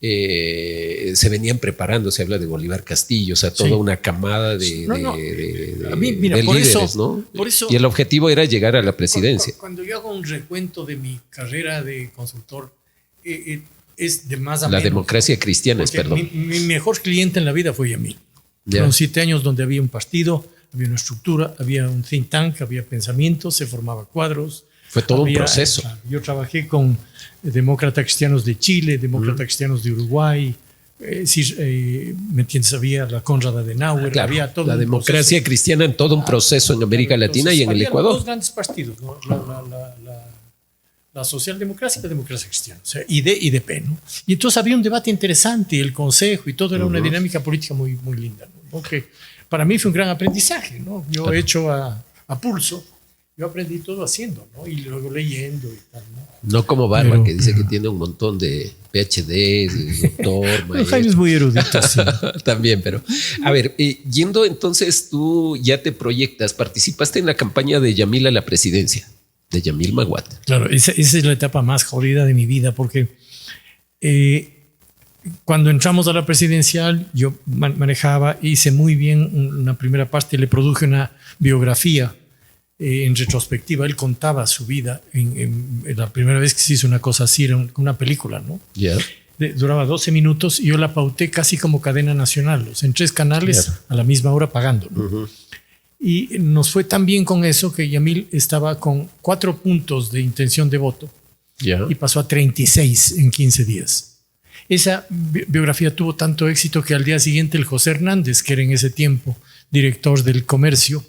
se venían preparando. Se habla de Bolívar Castillo, o sea, toda una camada de líderes, ¿no? Por eso, y el objetivo era llegar a la presidencia. Cuando yo hago un recuento de mi carrera de consultor, es de más a la menos, democracia cristiana, perdón. Mi mejor cliente en la vida fue Yamil. Fueron 7 años donde había un partido, había una estructura, había un think tank, había pensamiento, se formaba cuadros. Fue todo un proceso. Yo trabajé con demócratas cristianos de Chile, demócratas cristianos de Uruguay. ¿Me entiendes? Había la Conrad Adenauer. Claro, había todo la democracia cristiana en todo un proceso en América Latina y en el Ecuador. Dos grandes partidos, ¿no? La socialdemocracia y la democracia cristiana, o sea, ID y DP, ¿no? Y entonces había un debate interesante, el consejo y todo era una dinámica política muy, muy linda, ¿no? Porque para mí fue un gran aprendizaje, ¿no? Yo he hecho a pulso, yo aprendí todo haciendo, ¿no? Y luego leyendo y tal, ¿no? No como Barba, que dice que tiene un montón de PhDs, doctor, Bueno, Jaime es muy erudito, sí. También, pero a ver, yendo entonces, tú ya te proyectas, participaste en la campaña de Yamil a la presidencia, de Yamil Maguad. Claro, esa es la etapa más jodida de mi vida, porque cuando entramos a la presidencial, yo manejaba, hice muy bien una primera parte, le produje una biografía en retrospectiva. Él contaba su vida en la primera vez que se hizo una cosa así, era una película, ¿no? Yeah. Duraba 12 minutos y yo la pauté casi como cadena nacional, o sea, en 3 canales a la misma hora pagando, ¿no? Uh-huh. Y nos fue tan bien con eso que Yamil estaba con 4 puntos de intención de voto y pasó a 36 en 15 días. Esa biografía tuvo tanto éxito que al día siguiente el José Hernández, que era en ese tiempo director del Comercio,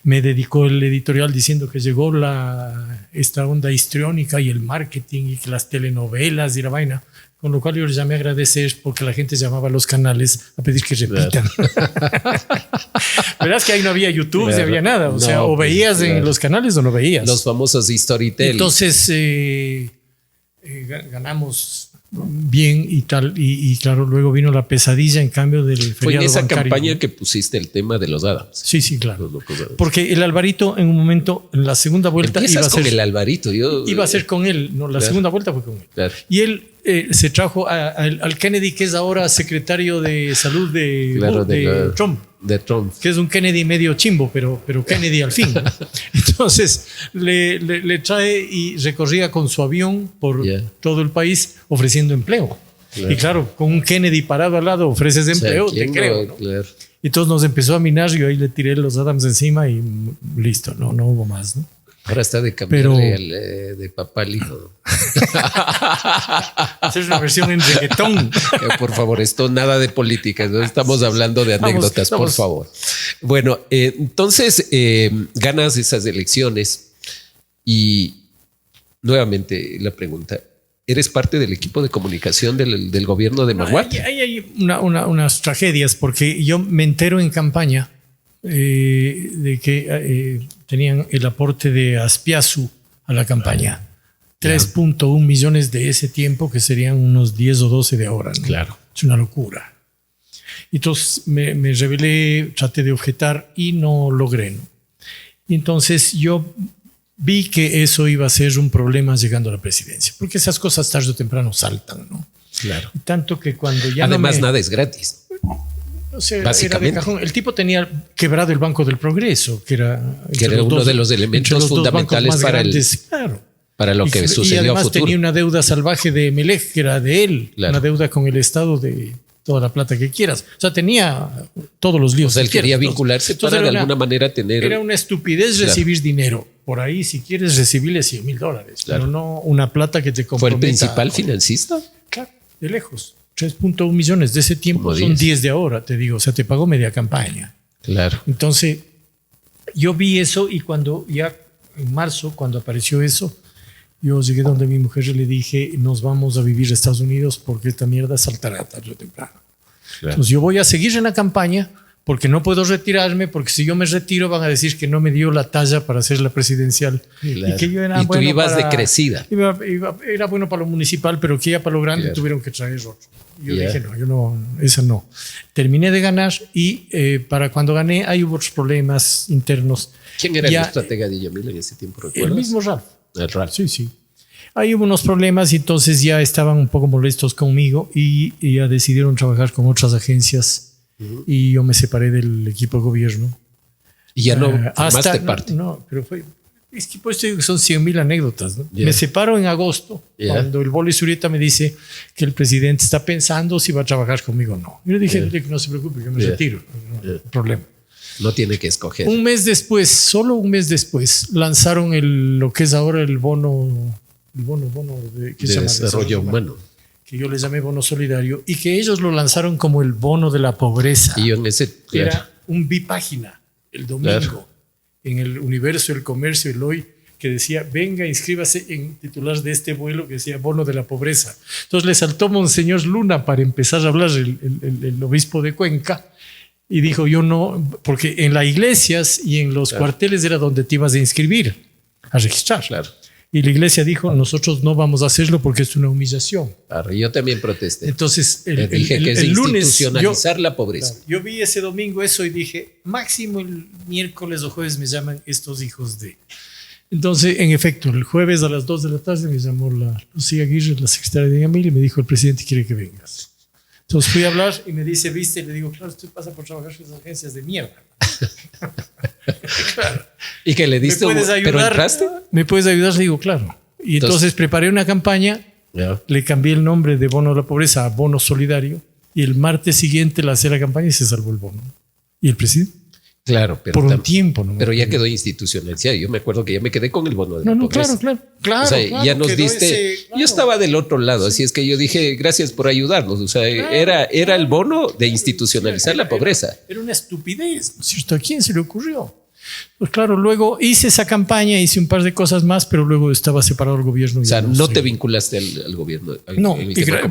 me dedicó el editorial diciendo que llegó esta onda histriónica y el marketing y que las telenovelas y la vaina, con lo cual yo les llamé a agradecer porque la gente llamaba a los canales a pedir que repitan. Verás que ahí no había YouTube, ni había nada, o sea, o veías en los canales o no veías. Los famosos storytelling. Entonces ganamos bien y tal, y claro, luego vino la pesadilla en cambio del feriado Fue en esa bancario, campaña, ¿no? que pusiste el tema de los Adams. Sí, claro. Porque el Alvarito en un momento, en la segunda vuelta iba a ser con el Alvarito. Iba a ser con él, no, la segunda vuelta fue con él. Claro. Y él se trajo al Kennedy, que es ahora secretario de salud de Trump. De Trump. Que es un Kennedy medio chimbo, pero Kennedy al fin. Entonces le trae y recorría con su avión por todo el país ofreciendo empleo. Claro. Y claro, con un Kennedy parado al lado ofreces empleo, o sea, te creo, ¿no? Claro. Y entonces nos empezó a minar, yo ahí le tiré los Adams encima y listo, no hubo más, ¿no? Ahora está de cambiarle de papá al hijo. Hacer una versión en reggaetón. Por favor, esto nada de política, no estamos hablando de anécdotas, por favor. Bueno, entonces ganas esas elecciones y nuevamente la pregunta, ¿eres parte del equipo de comunicación del gobierno de Maguad? Hay unas tragedias porque yo me entero en campaña de que tenían el aporte de Aspiazu a la campaña. 3.1 millones de ese tiempo, que serían unos 10 o 12 de ahora, ¿no? Claro. Es una locura. Entonces me rebelé, traté de objetar y no logré, ¿no? Y entonces yo vi que eso iba a ser un problema llegando a la presidencia, porque esas cosas tarde o temprano saltan, ¿no? Claro. Y tanto que cuando ya además nada es gratis. O sea, básicamente. Era de cajón. El tipo tenía quebrado el Banco del Progreso, que era uno de los elementos fundamentales para lo que sucedió y además a futuro. Tenía una deuda salvaje de Melec, que era de él, una deuda con el Estado de toda la plata que quieras. O sea, tenía todos los líos. O sea, él quería vincularse para de alguna manera tener... Era una estupidez recibir dinero. Por ahí, si quieres, recibirle $100,000, pero no una plata que te comprometa. ¿Fue el principal financista? Claro, de lejos. 3.1 millones de ese tiempo son 10 de ahora, te digo. O sea, te pagó media campaña. Claro. Entonces, yo vi eso y cuando ya en marzo, cuando apareció eso, yo llegué donde mi mujer y le dije, nos vamos a vivir a Estados Unidos porque esta mierda saltará tarde o temprano. Claro. Entonces, yo voy a seguir en la campaña porque no puedo retirarme, porque si yo me retiro van a decir que no me dio la talla para hacer la presidencial. Claro. Y que yo era y tú ibas de crecida. Era bueno para lo municipal, pero que ya para lo grande tuvieron que traer otro. Yo dije, esa no. Terminé de ganar y para cuando gané ahí hubo otros problemas internos. ¿Quién era el estratega de Yamil en ese tiempo? ¿Recuerdas? El mismo Ralph. El Ralph. Sí. Ahí hubo unos problemas y entonces ya estaban un poco molestos conmigo y ya decidieron trabajar con otras agencias y yo me separé del equipo de gobierno. Y ya no formaste parte. No, pero fue... Es que pues son 100,000 anécdotas, ¿no? Me separo en agosto, cuando el Boli Zurieta me dice que el presidente está pensando si va a trabajar conmigo o no. Yo le dije, no se preocupe, yo me retiro, no hay problema. No tiene que escoger. Un mes después, solo un mes después, lanzaron lo que es ahora el bono de desarrollo humano, que yo le llamé bono solidario, y que ellos lo lanzaron como el bono de la pobreza. Y en ese era un bipágina el domingo en el Universo, el Comercio, el Hoy, que decía, venga, inscríbase en titular de este vuelo, que decía bono de la pobreza. Entonces le saltó Monseñor Luna para empezar a hablar, el obispo de Cuenca, Y dijo, yo no, porque en las iglesias y en los cuarteles era donde te ibas a inscribir, a registrar. Claro. Y la iglesia dijo, nosotros no vamos a hacerlo porque es una humillación. Claro, yo también protesté. Entonces, Dije que es lunes, institucionalizar la pobreza. Claro, yo vi ese domingo eso y dije, máximo el miércoles o jueves me llaman estos hijos de... Entonces, en efecto, el jueves a las 2 de la tarde me llamó la Lucía Aguirre, la secretaria de Yamil, y me dijo, el presidente quiere que vengas. Entonces fui a hablar y me dice, ¿viste? Y le digo, claro, usted pasa por trabajar en esas agencias de mierda. Claro. Y que le diste, ¿Me puedes ayudar? ¿pero entraste? ¿Me puedes ayudar? Le digo, claro. Y entonces preparé una campaña, le cambié el nombre de bono a la pobreza a bono solidario, y el martes siguiente lancé la campaña y se salvó el bono. ¿Y el presidente? Claro, pero por un tiempo. No pero ya quedó institucionalizado. Yo me acuerdo que ya me quedé con el bono de la pobreza. Claro. O sea, claro, ya nos diste. Yo estaba del otro lado, así es que yo dije, gracias por ayudarnos. O sea, era el bono de institucionalizar la pobreza. Era una estupidez, ¿no es cierto? ¿A quién se le ocurrió? Pues claro, luego hice esa campaña, hice un par de cosas más, pero luego estaba separado el gobierno. O sea, no te vinculaste al gobierno. No,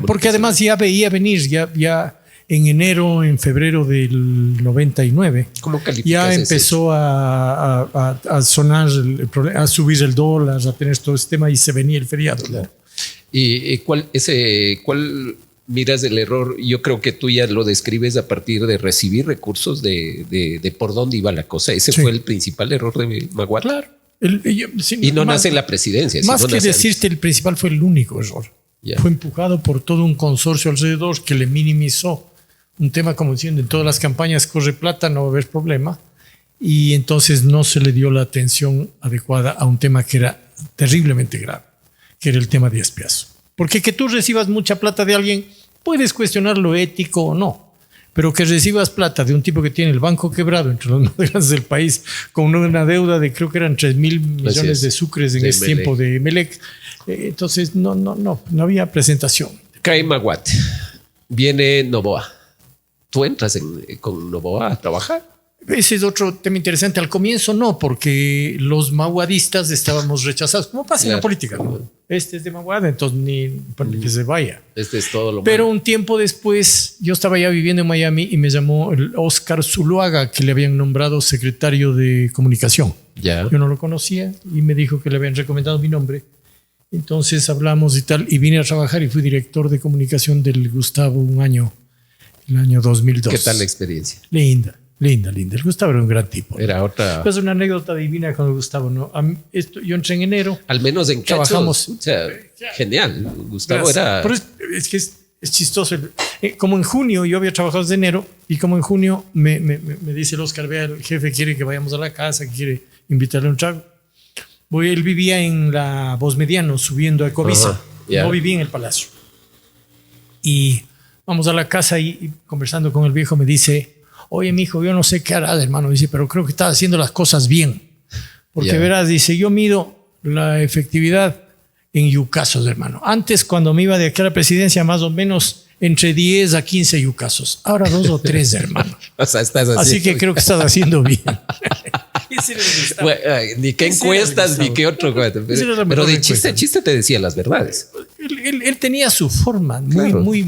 porque además ya veía venir, ya en enero, en febrero del 99, ¿Cómo calificas ya empezó a sonar el problema, a subir el dólar, a tener todo este tema y se venía el feriado. Claro. ¿Y cuál miras el error? Yo creo que tú ya lo describes a partir de recibir recursos de por dónde iba la cosa. Ese fue el principal error de Maguad. Claro. Y no nace en la presidencia. Más que decirte, el principal fue el único error. Fue empujado por todo un consorcio alrededor que le minimizó un tema, como diciendo, en todas las campañas corre plata, no va a haber problema. Y entonces no se le dio la atención adecuada a un tema que era terriblemente grave, que era el tema de espiazo. Porque que tú recibas mucha plata de alguien, puedes cuestionar lo ético o no, pero que recibas plata de un tipo que tiene el banco quebrado entre los más grandes del país, con una deuda de creo que eran 3.000 millones de sucres en ese tiempo de Melec. Entonces no había presentación. Cae Maguad, viene Noboa. ¿Tú entras con Noboa a trabajar? Ese es otro tema interesante. Al comienzo no, porque los maguadistas estábamos rechazados, como pasa en la política, ¿no? Este es de Maguad, entonces ni que se vaya. Este es todo lo Pero malo. un tiempo después, yo estaba ya viviendo en Miami y me llamó el Oscar Zuluaga, que le habían nombrado secretario de comunicación. Ya. Yo no lo conocía y me dijo que le habían recomendado mi nombre. Entonces hablamos y tal, y vine a trabajar y fui director de comunicación del Gustavo un año. El año 2002. ¿Qué tal la experiencia? Linda. El Gustavo era un gran tipo. Era otra. Es una anécdota divina con el Gustavo, ¿no? Yo entré en enero. Al menos en trabajamos. Cachos, o sea, genial. Gustavo era. Pero es que es chistoso. Como en junio, yo había trabajado desde enero, y como en junio me dice el Oscar, vea, el jefe quiere que vayamos a la casa, quiere invitarle a un trago. Él vivía en la Voz Mediano, subiendo a Ecoviza. No vivía en el Palacio. Y vamos a la casa y conversando con el viejo me dice, oye, mijo, yo no sé qué hará, hermano. Dice, pero creo que estás haciendo las cosas bien. Porque verás, dice, yo mido la efectividad en yucasos, hermano. Antes, cuando me iba de aquí a la presidencia, más o menos entre 10 a 15 yucasos. Ahora 2 o 3, hermano. O sea, estás haciendo... Así que creo que estás haciendo bien. Bueno, ni qué encuestas, ni qué otro. Pero de chiste a chiste te decía las verdades. Él tenía su forma muy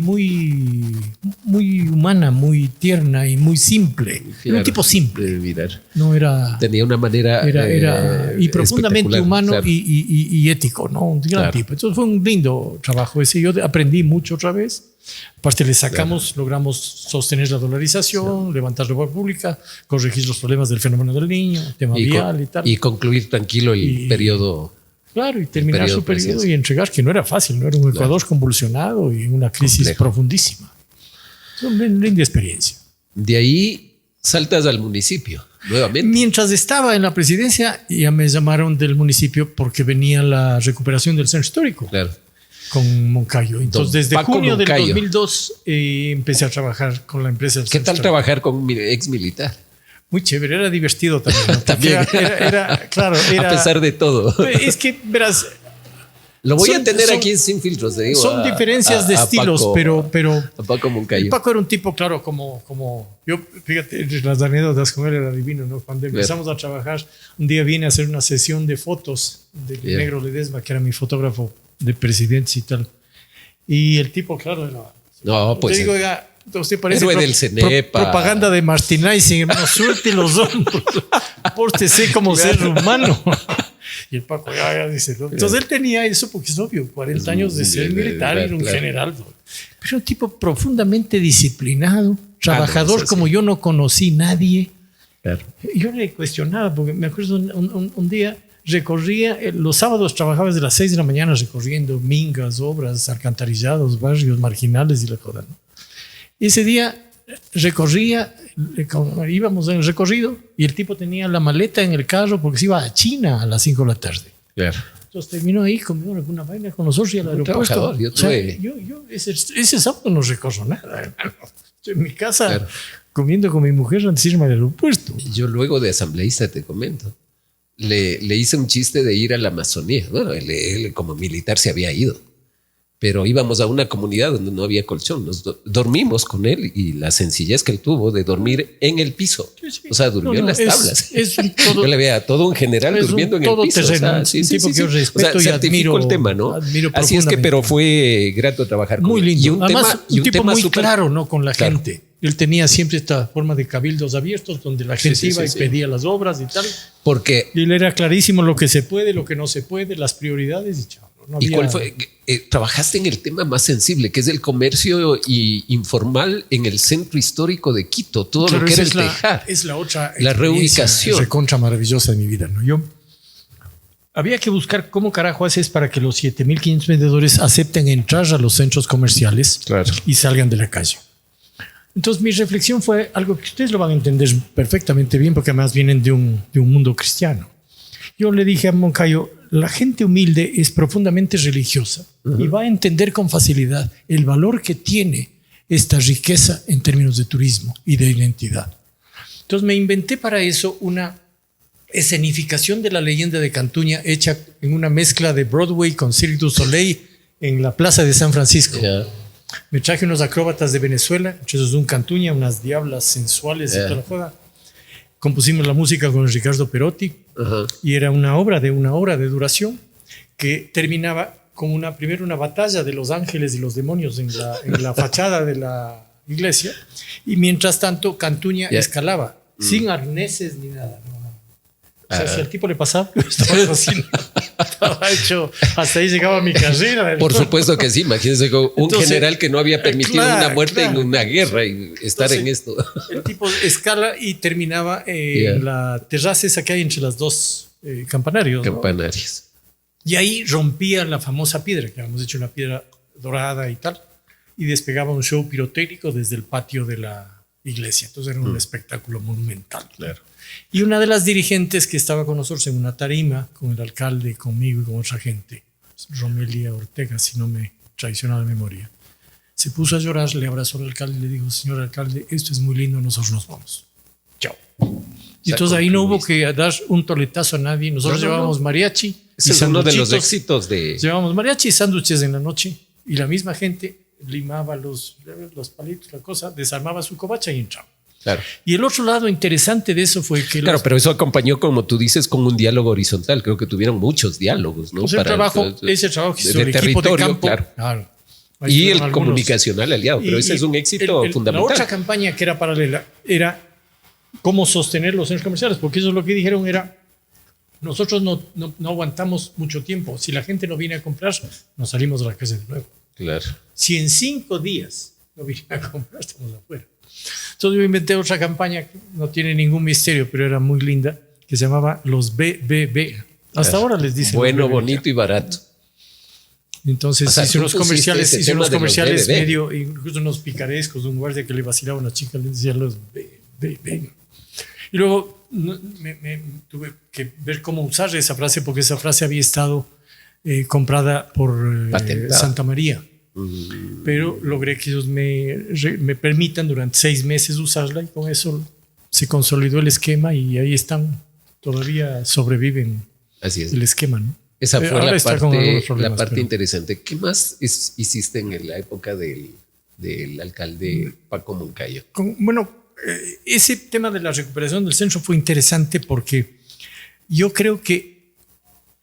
humana, muy tierna y muy simple. Era un tipo simple. No era. Tenía una manera. Era y profundamente humano y ético, ¿no? Un gran tipo. Entonces fue un lindo trabajo ese. Yo aprendí mucho otra vez. Aparte le sacamos, logramos sostener la dolarización, levantar la obra pública, corregir los problemas del fenómeno del niño, tema vial y tal. Y concluir tranquilo el periodo. Claro, y terminar su periodo y entregar, que no era fácil, no era un Ecuador convulsionado y en una crisis profundísima. Es una linda experiencia. De ahí saltas al municipio, nuevamente. Mientras estaba en la presidencia, ya me llamaron del municipio porque venía la recuperación del centro histórico. Claro. Con Moncayo. Entonces, desde junio del 2002 empecé a trabajar con la empresa. ¿Qué tal trabajar con un ex militar? Muy chévere, era divertido también. ¿No? También. Claro, a pesar de todo. Es que, verás. Lo voy a tener aquí Sin Filtros, te digo. Son diferencias de estilos, Paco, pero. A Paco Moncayo. Paco era un tipo, claro, como. Yo, fíjate, las anécdotas con él era divino, ¿no? Cuando empezamos a trabajar, un día vine a hacer una sesión de fotos del Negro Ledesma, que era mi fotógrafo de presidentes y tal. Y el tipo, claro, era. No, pues. Te digo, Usted parece Héroe del Cenepa. propaganda de Martinez, hermano, suelte los hombros, pórtese como ser humano. Y el Paco ya dice, ¿no? Entonces él tenía eso porque es obvio, 40 años de ser militar, era un general, ¿no? Pero un tipo profundamente disciplinado, trabajador como yo no conocí nadie. Claro. Yo le cuestionaba, porque me acuerdo un día recorría, los sábados trabajaba desde las 6 de la mañana recorriendo mingas, obras, alcantarillados, barrios marginales y la cosa, ¿no? Y ese día recorría, íbamos en el recorrido y el tipo tenía la maleta en el carro porque se iba a China a las 5 de la tarde. Claro. Entonces terminó ahí, comió alguna vaina con nosotros y al aeropuerto. Yo ese sábado no recorro nada, hermano. Estoy en mi casa, claro, comiendo con mi mujer antes de irme al aeropuerto. Yo luego de asambleísta, te comento, le hice un chiste de ir a la Amazonía. Bueno, él como militar se había ido, pero íbamos a una comunidad donde no había colchón. Dormimos con él y la sencillez que él tuvo de dormir en el piso. Sí, sí. O sea, durmió en las tablas. Yo le veía a todo un general durmiendo en el piso. Terreno, o sea, un tipo que yo respeto y admiro el tema, ¿no? Así es que, pero fue grato trabajar con él. Muy lindo. Y un además, un tipo muy super claro, ¿no? Con la gente. Él tenía siempre esta forma de cabildos abiertos donde la gente iba y pedía las obras y tal. Porque y él era clarísimo lo que se puede, lo que no se puede, las prioridades y chao. No había... ¿Y cuál fue? Trabajaste en el tema más sensible, que es el comercio informal en el centro histórico de Quito, todo lo que era el tejar. Es la otra la reubicación. Recontra maravillosa de mi vida, ¿no? Yo había que buscar cómo carajo haces para que los 7.500 vendedores acepten entrar a los centros comerciales, claro, y salgan de la calle. Entonces mi reflexión fue algo que ustedes lo van a entender perfectamente bien porque además vienen de un mundo cristiano. Yo le dije a Moncayo, la gente humilde es profundamente religiosa y va a entender con facilidad el valor que tiene esta riqueza en términos de turismo y de identidad. Entonces me inventé para eso una escenificación de la leyenda de Cantuña hecha en una mezcla de Broadway con Cirque du Soleil en la Plaza de San Francisco. Yeah. Me traje unos acróbatas de Venezuela, entre esos un Cantuña, unas diablas sensuales y toda la joda. Compusimos la música con Ricardo Perotti y era una hora de duración que terminaba con primero una batalla de los ángeles y los demonios en la fachada de la iglesia y mientras tanto Cantuña escalaba sin arneses ni nada. O sea, si al tipo le pasaba, estaba hecho, hasta ahí llegaba mi carrera. Por supuesto que sí, imagínense un general que no había permitido una muerte en una guerra y estar en esto. El tipo escala y terminaba en la terraza esa que hay entre las dos campanarios. Campanarios. ¿No? Y ahí rompía la famosa piedra, que habíamos hecho una piedra dorada y tal, y despegaba un show pirotécnico desde el patio de la iglesia. Entonces era un espectáculo monumental. Claro. Y una de las dirigentes que estaba con nosotros en una tarima, con el alcalde, conmigo y con otra gente, Romelia Ortega, si no me traiciona la memoria, se puso a llorar, le abrazó al alcalde y le dijo, señor alcalde, esto es muy lindo, nosotros nos vamos. Chao. Y entonces ahí no hubo que dar un toletazo a nadie. Nosotros llevábamos mariachi. Ese es uno de los éxitos de... Llevábamos mariachi y sándwiches en la noche y la misma gente limaba los palitos, la cosa, desarmaba su covacha y entraba. Claro. Y el otro lado interesante de eso fue que... Claro, pero eso acompañó, como tú dices, con un diálogo horizontal. Creo que tuvieron muchos diálogos, ¿no? Pues ese trabajo que hizo el equipo de campo. Claro. Y el comunicacional aliado, pero ese es un éxito fundamental. La otra campaña que era paralela era cómo sostener los centros comerciales, porque eso es lo que dijeron era, nosotros no aguantamos mucho tiempo. Si la gente no viene a comprar, nos salimos de la casa de nuevo. Claro. Si en 5 días no viene a comprar, estamos afuera. Entonces yo inventé otra campaña que no tiene ningún misterio, pero era muy linda, que se llamaba los BBB. Hasta ahora les dicen. Bueno, bonito y barato. Entonces hice unos comerciales medio, incluso unos picarescos, un guardia que le vacilaba a una chica, le decía los BBB. Y luego tuve que ver cómo usar esa frase, porque esa frase había estado comprada por Santa María. Pero logré que ellos me permitan durante 6 meses usarla y con eso se consolidó el esquema y ahí están, todavía sobreviven. Así es. El esquema, ¿no? Esa fue la parte interesante. ¿Qué más hiciste en la época del alcalde Paco Moncayo? Ese tema de la recuperación del centro fue interesante porque yo creo que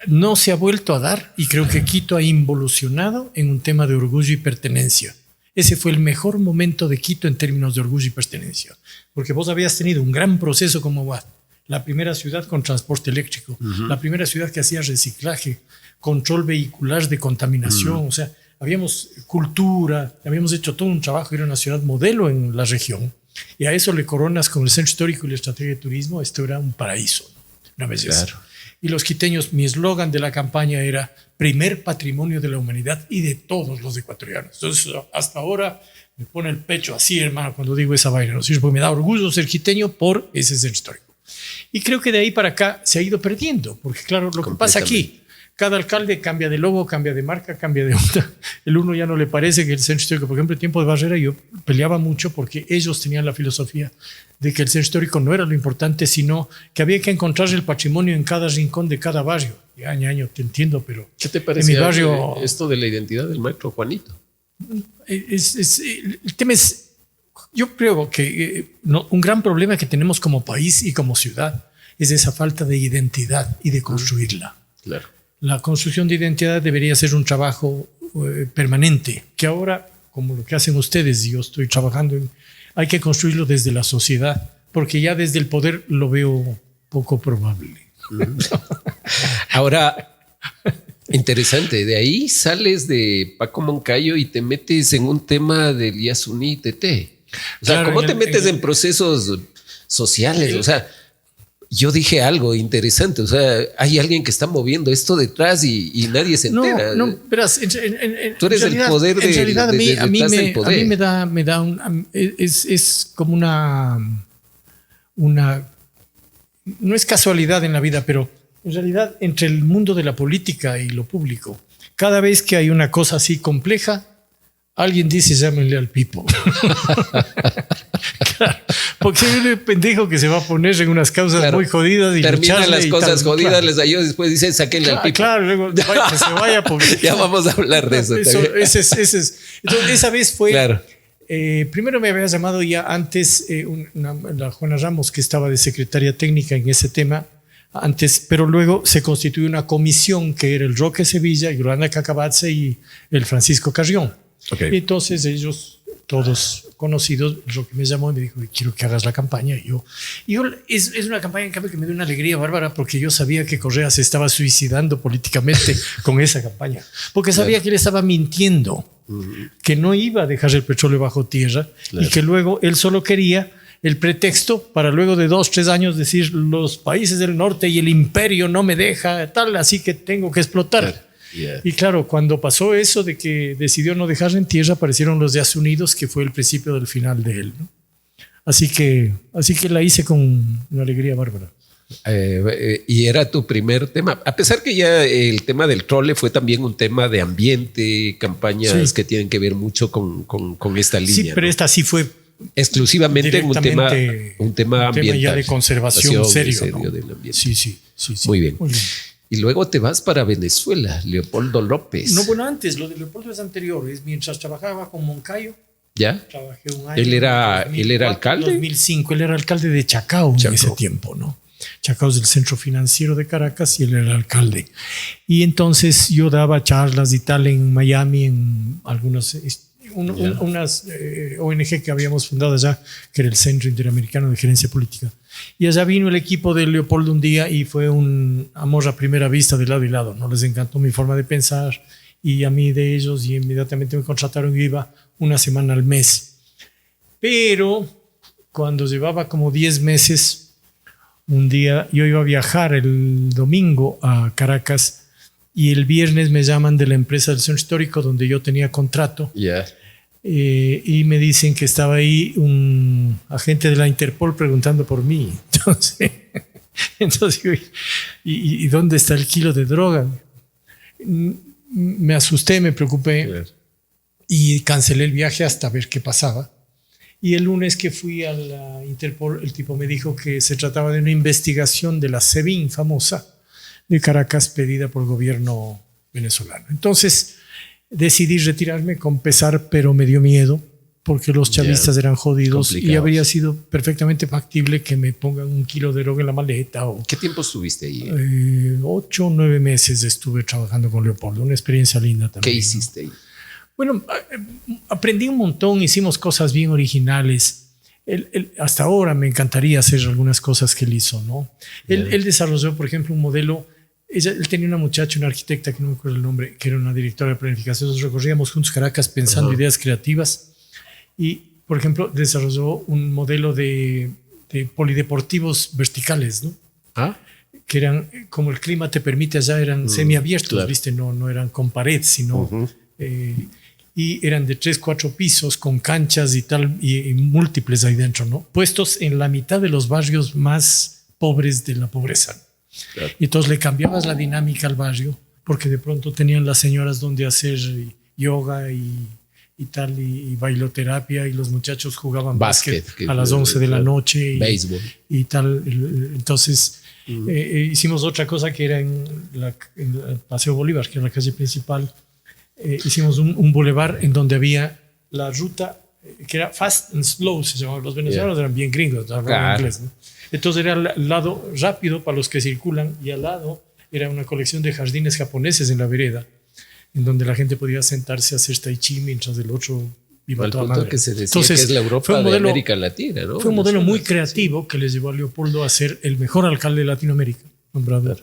no se ha vuelto a dar y creo que Quito ha involucionado en un tema de orgullo y pertenencia. Ese fue el mejor momento de Quito en términos de orgullo y pertenencia, porque vos habías tenido un gran proceso como Guad, la primera ciudad con transporte eléctrico, la primera ciudad que hacía reciclaje, control vehicular de contaminación, o sea, habíamos cultura, habíamos hecho todo un trabajo, era una ciudad modelo en la región, y a eso le coronas con el centro histórico y la estrategia de turismo. Esto era un paraíso, una belleza. Claro. Y los quiteños, mi eslogan de la campaña era primer patrimonio de la humanidad y de todos los ecuatorianos. Entonces, hasta ahora me pone el pecho así, hermano, cuando digo esa vaina, ¿no? Porque me da orgullo ser quiteño por ese centro histórico. Y creo que de ahí para acá se ha ido perdiendo, porque claro, lo que pasa aquí, cada alcalde cambia de logo, cambia de marca, cambia de onda. El uno ya no le parece que el centro histórico, por ejemplo, en tiempo de Barrera yo peleaba mucho porque ellos tenían la filosofía de que el centro histórico no era lo importante, sino que había que encontrar el patrimonio en cada rincón de cada barrio. Y año a año te entiendo, pero ¿qué te parece en mi barrio esto de la identidad del maestro Juanito? El tema es, yo creo que un gran problema que tenemos como país y como ciudad es esa falta de identidad y de construirla. Claro. La construcción de identidad debería ser un trabajo permanente, que ahora, como lo que hacen ustedes, y yo estoy trabajando hay que construirlo desde la sociedad, porque ya desde el poder lo veo poco probable. Ahora, interesante, de ahí sales de Paco Moncayo y te metes en un tema del Yasuní Tete. O sea, Claro, ¿cómo te metes en procesos sociales? O sea, yo dije algo interesante, o sea, hay alguien que está moviendo esto detrás y nadie se entera. No, verás, tú eres el poder de, en realidad, a mí me da un, es como una, no es casualidad en la vida, pero en realidad entre el mundo de la política y lo público, cada vez que hay una cosa así compleja, alguien dice llámenle al Pipo. Claro, porque hay un pendejo que se va a poner en unas causas muy jodidas y terminan las cosas jodidas, claro. les ayuda, después dicen sáquenle al Pipo. Claro, luego que se vaya. Porque, ya vamos a hablar de eso. Entonces, esa vez fue. Claro. Primero me había llamado ya antes la Juana Ramos, que estaba de secretaria técnica en ese tema, antes, pero luego se constituyó una comisión que era el Roque Sevilla, Yolanda Cacabatze y el Francisco Carrión. Okay. Y entonces ellos, todos conocidos, Roque me llamó y me dijo, quiero que hagas la campaña. Y yo es una campaña en cambio que me dio una alegría bárbara, porque yo sabía que Correa se estaba suicidando políticamente con esa campaña, porque sabía que él estaba mintiendo, que no iba a dejar el petróleo bajo tierra y que luego él solo quería el pretexto para luego de 2-3 años decir los países del norte y el imperio no me deja tal, así que tengo que explotar. Y claro, cuando pasó eso de que decidió no dejar en tierra, aparecieron los Estados Unidos, que fue el principio del final de él, ¿no? Así que la hice con una alegría bárbara. Y era tu primer tema, a pesar que ya el tema del trole fue también un tema de ambiente, campañas que tienen que ver mucho con esta línea. Sí, pero esta sí fue exclusivamente un tema ambiental, ya de conservación serio, ¿no? del ambiente. Sí. Muy bien. Y luego te vas para Venezuela, Leopoldo López. No, bueno, antes, lo de Leopoldo es anterior. Es mientras trabajaba con Moncayo. ¿Ya? Trabajé un año. ¿Él era alcalde? 2005, él era alcalde de Chacao en ese tiempo, ¿no? Chacao es el centro financiero de Caracas y él era alcalde. Y entonces yo daba charlas y tal en Miami, en algunos... unas ONG que habíamos fundado allá, que era el Centro Interamericano de Gerencia Política. Y allá vino el equipo de Leopoldo un día y fue un amor a primera vista de lado y lado. No les encantó mi forma de pensar y a mí de ellos, y inmediatamente me contrataron y iba una semana al mes. Pero cuando llevaba como 10 meses, un día yo iba a viajar el domingo a Caracas y el viernes me llaman de la empresa del Centro Histórico donde yo tenía contrato. Y me dicen que estaba ahí un agente de la Interpol preguntando por mí. Entonces ¿y dónde está el kilo de droga? Me asusté, me preocupé y cancelé el viaje hasta ver qué pasaba. Y el lunes que fui a la Interpol, el tipo me dijo que se trataba de una investigación de la SEBIN famosa de Caracas pedida por el gobierno venezolano. Entonces decidí retirarme con pesar, pero me dio miedo porque los chavistas eran jodidos y habría sido perfectamente factible que me pongan un kilo de droga en la maleta. ¿Qué tiempo estuviste ahí? 8 o 9 meses estuve trabajando con Leopoldo, una experiencia linda también. ¿Qué hiciste ahí? Bueno, aprendí un montón, hicimos cosas bien originales. Hasta ahora me encantaría hacer algunas cosas que él hizo, ¿no? Él desarrolló, por ejemplo, un modelo. Él tenía una muchacha, una arquitecta, que no me acuerdo el nombre, que era una directora de planificación. Nosotros recorríamos juntos Caracas pensando ideas creativas. Y, por ejemplo, desarrolló un modelo de polideportivos verticales, ¿no? Que eran, como el clima te permite allá, eran semiabiertos, claro. ¿Viste? No eran con pared, sino... y eran de 3, 4 pisos con canchas y tal, y múltiples ahí dentro, ¿no? Puestos en la mitad de los barrios más pobres de la pobreza. Claro. Y entonces le cambiabas la dinámica al barrio, porque de pronto tenían las señoras donde hacer yoga y tal, y bailoterapia, y los muchachos jugaban básquet a las 11 de la noche. Béisbol. Y tal. Entonces hicimos otra cosa que era en el Paseo Bolívar, que era la calle principal. Hicimos un bulevar en donde había la ruta que era fast and slow, se llamaba. Los venezolanos eran bien gringos, hablaban inglés, ¿no? Entonces era el lado rápido para los que circulan, y al lado era una colección de jardines japoneses en la vereda, en donde la gente podía sentarse a hacer tai chi mientras el otro iba a toda madre. Que se decía entonces, que es la Europa de América Latina, ¿no? Fue un modelo muy creativo que les llevó a Leopoldo a ser el mejor alcalde de Latinoamérica, nombrado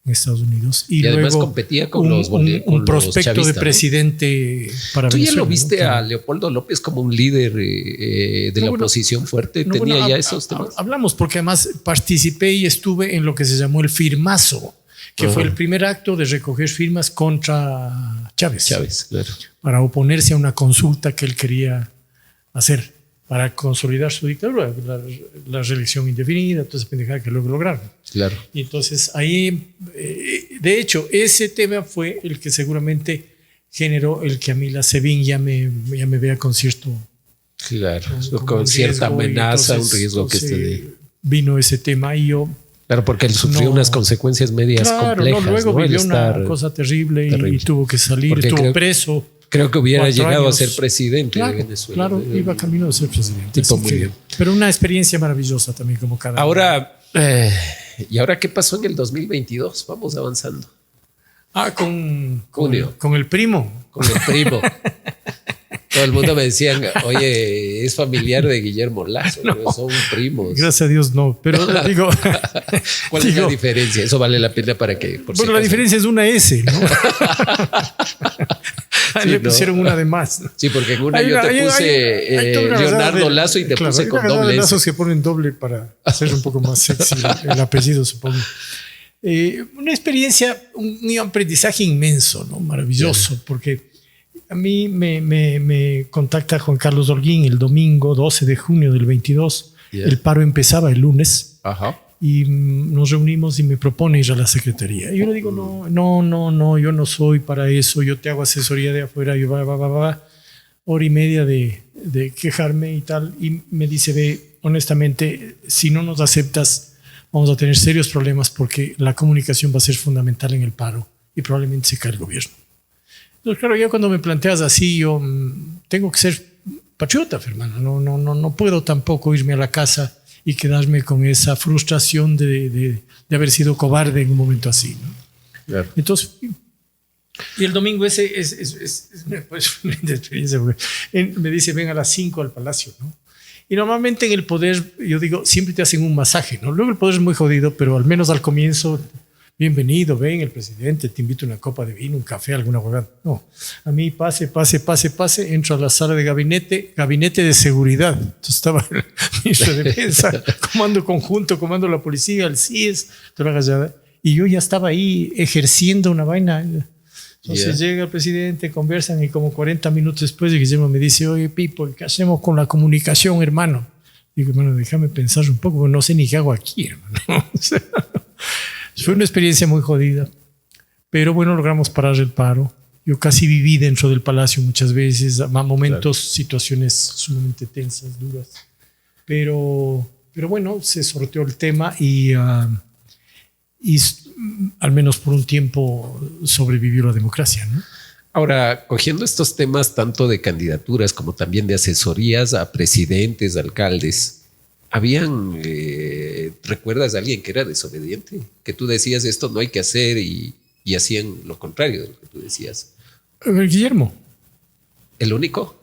en Estados Unidos. Y además luego competía con un prospecto de presidente, ¿no? Para Venezuela. ¿Tú ya lo viste, ¿no? a Leopoldo López como un líder de la oposición fuerte? ¿Tenía ya esos temas? Hablamos porque además participé y estuve en lo que se llamó el firmazo, que fue el primer acto de recoger firmas contra Chávez, claro, para oponerse a una consulta que él quería hacer para consolidar su dictadura, la reelección indefinida, entonces pendejada que luego lograron. Claro. Y entonces ahí, de hecho, ese tema fue el que seguramente generó el que a mí la SEBIN ya me vea con cierto... Claro, con cierta amenaza, un riesgo que vino ese tema y yo... Claro, porque él sufrió unas consecuencias medias complejas. Luego vivió una cosa terrible y tuvo que salir, estuvo preso. Creo que hubiera llegado a ser presidente de Venezuela. Claro, iba camino a ser presidente. Tipo muy bien. Pero una experiencia maravillosa también, como cada ahora. ¿Y ahora qué pasó en el 2022? Vamos avanzando. Con el primo. Con el primo. Todo el mundo me decían, oye, es familiar de Guillermo Lazo, no, son primos. Gracias a Dios no, pero digo... ¿Cuál es la diferencia? Eso vale la pena para que... Bueno, la diferencia es una S, ¿no? Le pusieron una de más, ¿no? Sí, porque en una yo te puse Leonardo Lazo y te puse con doble S. Lazos que ponen doble para hacer un poco más sexy el apellido, supongo. Una experiencia, un aprendizaje inmenso, ¿no? Maravilloso, porque... A mí me contacta Juan Carlos Holguín el domingo 12 de junio del 22. El paro empezaba el lunes. Y nos reunimos y me propone ir a la secretaría. Y yo le digo, no, yo no soy para eso. Yo te hago asesoría de afuera. Yo hora y media de quejarme y tal. Y me dice, ve, honestamente, si no nos aceptas, vamos a tener serios problemas porque la comunicación va a ser fundamental en el paro y probablemente se cae el gobierno. Entonces, claro, ya cuando me planteas así, yo tengo que ser patriota, hermano. No puedo tampoco irme a la casa y quedarme con esa frustración de haber sido cobarde en un momento así, ¿no? Claro. Entonces, y el domingo ese es una linda experiencia, porque él me dice, ven a las 5 al Palacio, ¿no? Y normalmente en el poder, yo digo, siempre te hacen un masaje, ¿no? Luego el poder es muy jodido, pero al menos al comienzo... Bienvenido, ven el presidente, te invito a una copa de vino, un café, alguna huevada. No, a mí pase, entro a la sala de gabinete de seguridad. Entonces estaba el ministro de Defensa, comando conjunto, comando la policía, el CIES, toda la gallada. Y yo ya estaba ahí ejerciendo una vaina. Entonces llega el presidente, conversan y como 40 minutos después Guillermo me dice, oye Pipo, ¿qué hacemos con la comunicación, hermano? Digo, hermano, déjame pensar un poco, porque no sé ni qué hago aquí, hermano. O sea, fue una experiencia muy jodida, pero bueno, logramos parar el paro. Yo casi viví dentro del palacio muchas veces, a momentos, situaciones sumamente tensas, duras. Pero bueno, se sorteó el tema y al menos por un tiempo sobrevivió la democracia, ¿no? Ahora, cogiendo estos temas tanto de candidaturas como también de asesorías a presidentes, alcaldes, ¿recuerdas a alguien que era desobediente? Que tú decías esto no hay que hacer y hacían lo contrario de lo que tú decías. Guillermo. ¿El único?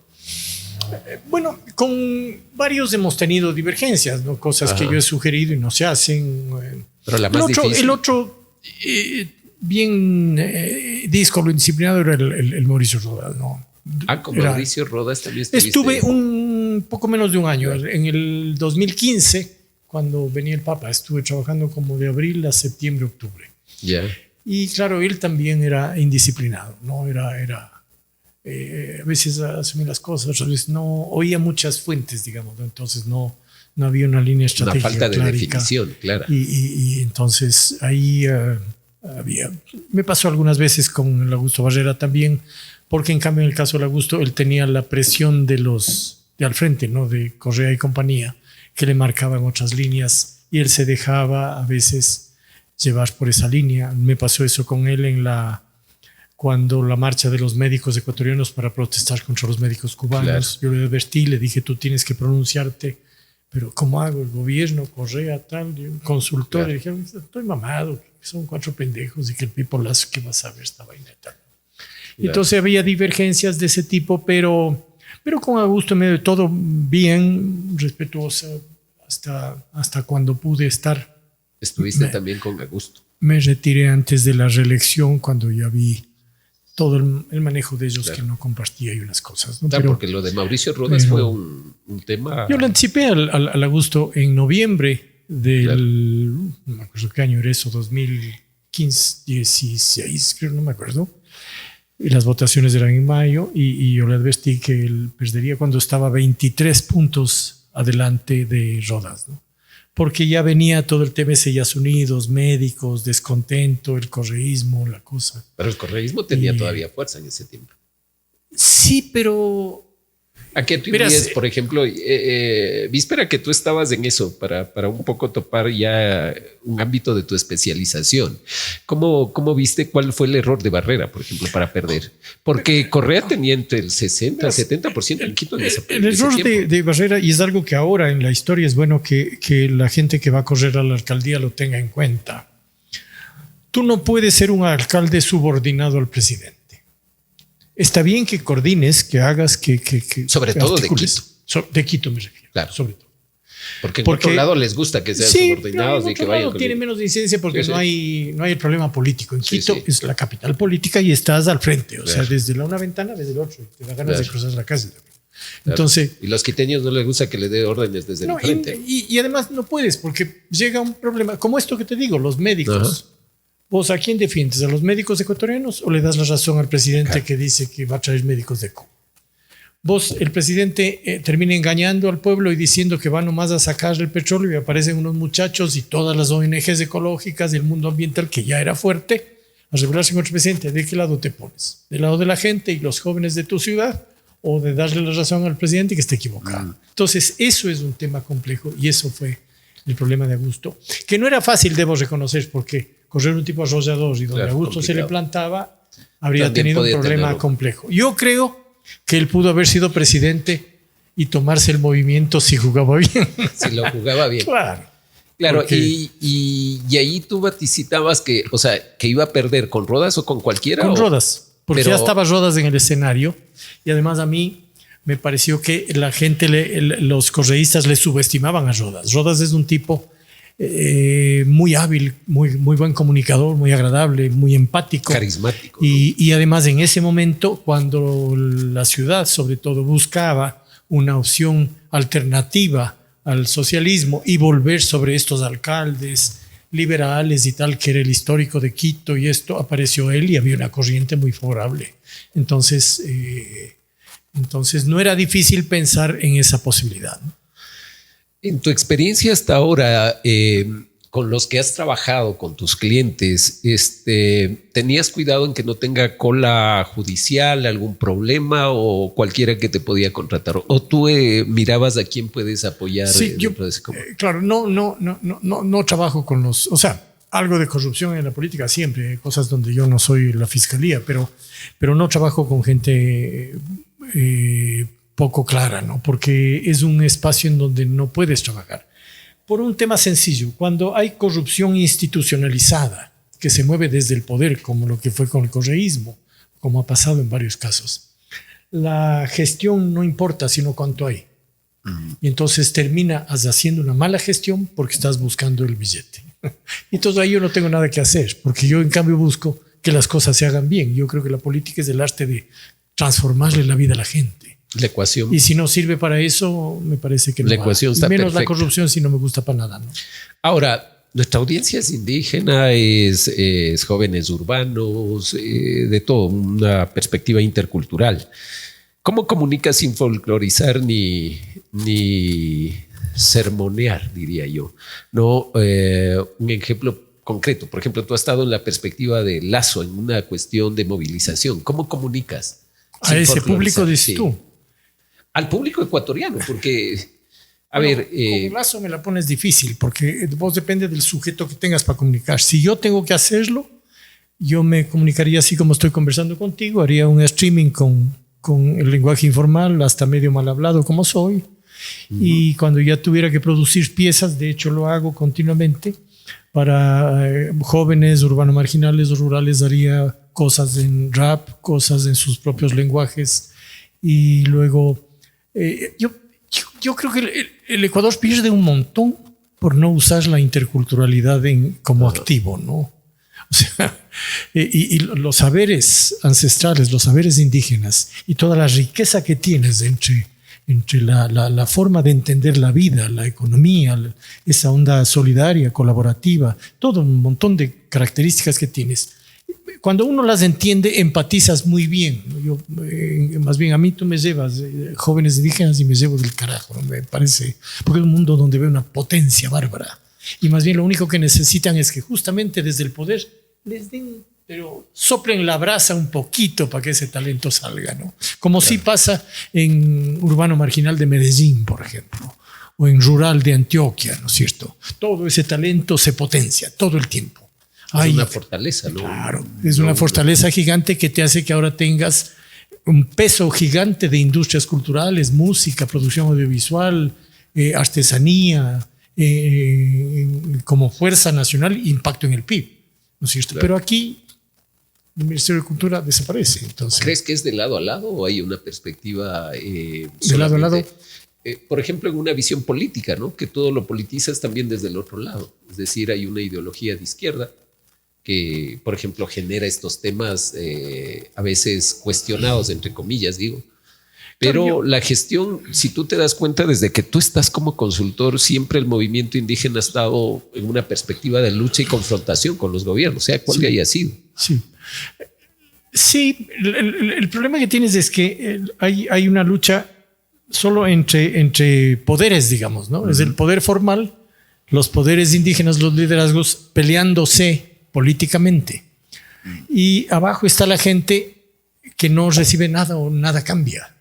Bueno, con varios hemos tenido divergencias, ¿no? Cosas que yo he sugerido y no se hacen. Pero la más difícil. El otro, bien díscolo indisciplinado, era el Mauricio Rodas, ¿no? Con Mauricio Rodas también estuviste. Estuve un poco menos de un año. En el 2015, cuando venía el Papa, estuve trabajando como de abril a septiembre, octubre. Ya. Y claro, él también era indisciplinado, ¿no? A veces asumía las cosas, a veces no oía muchas fuentes, digamos, ¿no? Entonces no había una línea estratégica. Una falta de clárica. definición, claro. Y entonces ahí me pasó algunas veces con el Augusto Barrera también, porque en cambio en el caso del Augusto él tenía la presión de al frente, ¿no? De Correa y compañía, que le marcaban otras líneas y él se dejaba a veces llevar por esa línea. Me pasó eso con él cuando la marcha de los médicos ecuatorianos para protestar contra los médicos cubanos. Claro. Yo le advertí, le dije, tú tienes que pronunciarte, pero ¿cómo hago? El gobierno, Correa, tal, y un consultor, le dijeron, estoy mamado, son 4 pendejos y que el Pipo Lazo, ¿qué va a saber esta vaina y tal? Claro. Entonces había divergencias de ese tipo, pero con Augusto en medio de todo bien, respetuosa, hasta cuando pude estar. Estuviste también con Augusto. Me retiré antes de la reelección cuando ya vi todo el manejo de ellos, claro, que no compartía y unas cosas, ¿no? Claro, porque lo de Mauricio Rodas fue un tema. Yo lo anticipé al Augusto en noviembre del, claro, no me acuerdo qué año era eso, 2015, 16, creo, no me acuerdo. Y las votaciones eran en mayo y yo le advertí que él perdería cuando estaba 23 puntos adelante de Rodas, ¿no? Porque ya venía todo el tema ese, Yas Unidos, médicos, descontento, el correísmo, la cosa. Pero el correísmo tenía todavía fuerza en ese tiempo. Sí, pero... ¿A qué atribuyes, por ejemplo, víspera que tú estabas en eso para un poco topar ya un ámbito de tu especialización? ¿Cómo viste cuál fue el error de Barrera, por ejemplo, para perder? Porque Correa tenía entre el 60 y el 70% en Quito en ese El error de Barrera, y es algo que ahora en la historia es bueno que la gente que va a correr a la alcaldía lo tenga en cuenta. Tú no puedes ser un alcalde subordinado al presidente. Está bien que coordines, que hagas, que sobre todo de Quito. De Quito me refiero. Claro. Sobre todo. Porque en otro lado les gusta que sean subordinados y que vayan. Lado tiene menos incidencia porque no hay el problema político. En Quito es la capital política y estás al frente. O sea, desde una ventana, desde el otro. Te da ganas de cruzar la calle. Entonces, y los quiteños no les gusta que le dé órdenes desde el frente. Y además no puedes porque llega un problema. Como esto que te digo, los médicos. ¿Vos a quién defiendes? ¿A los médicos ecuatorianos o le das la razón al presidente que dice que va a traer médicos de Cuba? Vos, el presidente termina engañando al pueblo y diciendo que va nomás a sacar el petróleo y aparecen unos muchachos y todas las ONGs ecológicas del mundo ambiental, que ya era fuerte, a rebelarse contra el presidente. ¿De qué lado te pones? ¿Del lado de la gente y los jóvenes de tu ciudad o de darle la razón al presidente que esté equivocado? Entonces, eso es un tema complejo y eso fue el problema de Augusto, que no era fácil, debo reconocer, porque correr un tipo arrollador y donde Augusto complicado. Se le plantaba, habría también tenido un problema complejo. Yo creo que él pudo haber sido presidente y tomarse el movimiento si jugaba bien. Si lo jugaba bien. Claro. Porque... y ahí tú vaticitabas que iba a perder con Rodas o con cualquiera. Con Rodas, porque ya estaba Rodas en el escenario y además a mí me pareció que la gente, los correístas le subestimaban a Rodas. Rodas es un tipo muy hábil, muy buen comunicador, muy agradable, muy empático. Carismático. Y además en ese momento, cuando la ciudad sobre todo buscaba una opción alternativa al socialismo y volver sobre estos alcaldes liberales y tal, que era el histórico de Quito y esto, apareció él y había una corriente muy favorable. Entonces no era difícil pensar en esa posibilidad, ¿no? En tu experiencia hasta ahora, con los que has trabajado, con tus clientes, ¿tenías cuidado en que no tenga cola judicial, algún problema o cualquiera que te podía contratar? ¿O tú mirabas a quién puedes apoyar? Sí, yo, claro, no trabajo con los... O sea, algo de corrupción en la política siempre, cosas donde yo no soy la fiscalía, pero no trabajo con gente... poco clara, ¿no? Porque es un espacio en donde no puedes trabajar. Por un tema sencillo, cuando hay corrupción institucionalizada que se mueve desde el poder, como lo que fue con el correísmo, como ha pasado en varios casos, la gestión no importa, sino cuánto hay. Y entonces terminas haciendo una mala gestión porque estás buscando el billete. Y entonces ahí yo no tengo nada que hacer, porque yo en cambio busco que las cosas se hagan bien. Yo creo que la política es el arte de transformarle la vida a la gente. La ecuación. Y si no sirve para eso, me parece que no. La ecuación está menos perfecta. La corrupción, si no me gusta para nada, ¿no? Ahora, nuestra audiencia es indígena, es jóvenes urbanos, de todo, una perspectiva intercultural. ¿Cómo comunicas sin folclorizar ni sermonear, diría yo? No, un ejemplo concreto. Por ejemplo, tú has estado en la perspectiva de Lazo, en una cuestión de movilización. ¿Cómo comunicas? A ese público, dices tú. Al público ecuatoriano, porque, con Lazo me la pones difícil, porque vos depende del sujeto que tengas para comunicar. Si yo tengo que hacerlo, yo me comunicaría así como estoy conversando contigo, haría un streaming con el lenguaje informal, hasta medio mal hablado como soy. Y cuando ya tuviera que producir piezas, de hecho lo hago continuamente, para jóvenes urbanos marginales o rurales, haría cosas en rap, cosas en sus propios lenguajes. Y luego, yo creo que el Ecuador pierde un montón por no usar la interculturalidad como activo, ¿no? O sea, y los saberes ancestrales, los saberes indígenas y toda la riqueza que tienes entre la forma de entender la vida, la economía, esa onda solidaria, colaborativa, todo un montón de características que tienes. Cuando uno las entiende, empatizas muy bien. Yo, más bien a mí tú me llevas jóvenes indígenas y me llevo del carajo, ¿no? Me parece, porque es un mundo donde veo una potencia bárbara. Y más bien lo único que necesitan es que justamente desde el poder les den, pero soplen la brasa un poquito para que ese talento salga, ¿no? Como claro. Sí pasa en urbano marginal de Medellín, por ejemplo, o en rural de Antioquia, ¿no es cierto? Todo ese talento se potencia todo el tiempo. Es una fortaleza, ¿no? Claro, es una fortaleza gigante que te hace que ahora tengas un peso gigante de industrias culturales, música, producción audiovisual, artesanía, como fuerza nacional, impacto en el PIB, ¿no es cierto? Claro. Pero aquí el Ministerio de Cultura desaparece. Entonces, ¿crees que es de lado a lado o hay una perspectiva de lado a lado? Por ejemplo, en una visión política, ¿no? Que todo lo politizas también desde el otro lado. Es decir, hay una ideología de izquierda que, por ejemplo, genera estos temas a veces cuestionados, entre comillas, digo. Pero la gestión, si tú te das cuenta, desde que tú estás como consultor, siempre el movimiento indígena ha estado en una perspectiva de lucha y confrontación con los gobiernos, sea cual que haya sido. Sí. Sí, el problema que tienes es que hay una lucha solo entre poderes, digamos, ¿no? Es el poder formal, los poderes indígenas, los liderazgos peleándose políticamente. Y abajo está la gente que no recibe nada o nada cambia.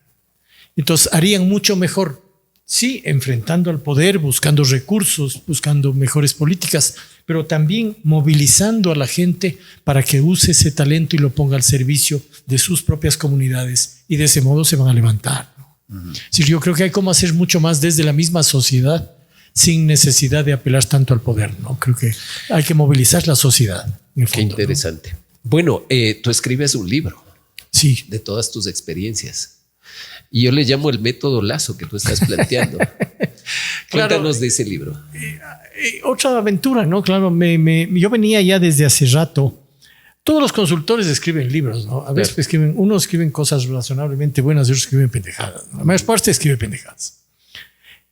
Entonces harían mucho mejor, sí, enfrentando al poder, buscando recursos, buscando mejores políticas, pero también movilizando a la gente para que use ese talento y lo ponga al servicio de sus propias comunidades, y de ese modo se van a levantar, ¿no? Sí, yo creo que hay como hacer mucho más desde la misma sociedad sin necesidad de apelar tanto al poder, ¿no? Creo que hay que movilizar la sociedad. En el fondo, qué interesante. ¿No? Bueno, tú escribes un libro, sí, de todas tus experiencias. Y yo le llamo el método Lazo que tú estás planteando. Claro, cuéntanos de ese libro. Otra aventura, ¿no? Claro, yo venía ya desde hace rato. Todos los consultores escriben libros, ¿no? A veces claro. Unos escriben cosas razonablemente buenas y otros escriben pendejadas, ¿no? La mayor parte escribe pendejadas.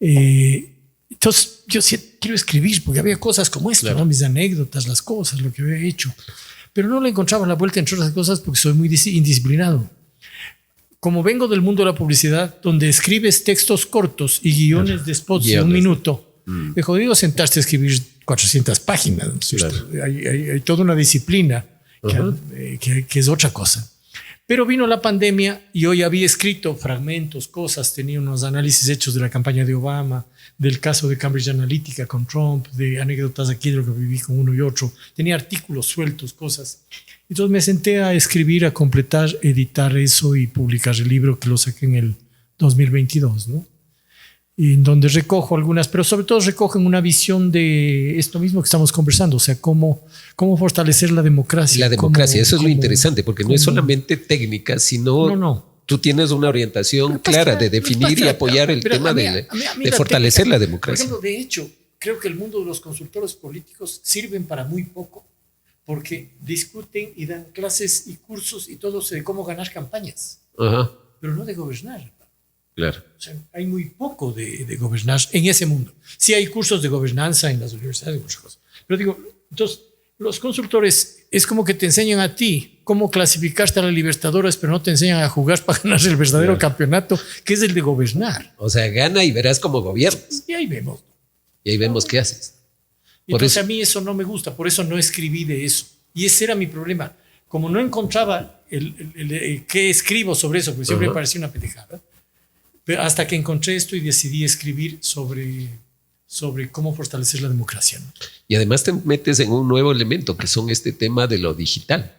Entonces, yo sí quiero escribir porque había cosas como esto, claro. ¿no? Mis anécdotas, las cosas, lo que había hecho. Pero no le encontraba la vuelta, entre otras cosas, porque soy muy indisciplinado. Como vengo del mundo de la publicidad, donde escribes textos cortos y guiones de spots de un minuto, me jodido sentarte a escribir 400 páginas. Claro. Hay toda una disciplina que es otra cosa. Pero vino la pandemia y hoy había escrito fragmentos, cosas, tenía unos análisis hechos de la campaña de Obama, del caso de Cambridge Analytica con Trump, de anécdotas aquí de lo que viví con uno y otro. Tenía artículos sueltos, cosas. Entonces me senté a escribir, a completar, editar eso y publicar el libro que lo saqué en el 2022, ¿no? Y en donde recojo algunas, pero sobre todo recojo en una visión de esto mismo que estamos conversando, o sea, cómo fortalecer la democracia. La democracia, eso es lo interesante, porque no es solamente técnica, sino Tú tienes una orientación clara de definir y apoyar el tema de fortalecer la democracia. Por ejemplo, de hecho, creo que el mundo de los consultores políticos sirven para muy poco, porque discuten y dan clases y cursos y todo de cómo ganar campañas, Ajá, pero no de gobernar. claro. O sea, hay muy poco de gobernar en ese mundo. Sí hay cursos de gobernanza en las universidades y muchas cosas. Pero digo, entonces, los consultores es como que te enseñan a ti cómo clasificarte a la Libertadores, pero no te enseñan a jugar para ganar el verdadero campeonato, que es el de gobernar. O sea, gana y verás cómo gobiernas. Y ahí vemos. Y ahí vemos qué haces. Entonces a mí eso no me gusta, por eso no escribí de eso. Y ese era mi problema. Como no encontraba qué escribo sobre eso, porque siempre me parecía una pendejada, pero hasta que encontré esto y decidí escribir sobre cómo fortalecer la democracia, ¿no? Y además te metes en un nuevo elemento, que son este tema de lo digital.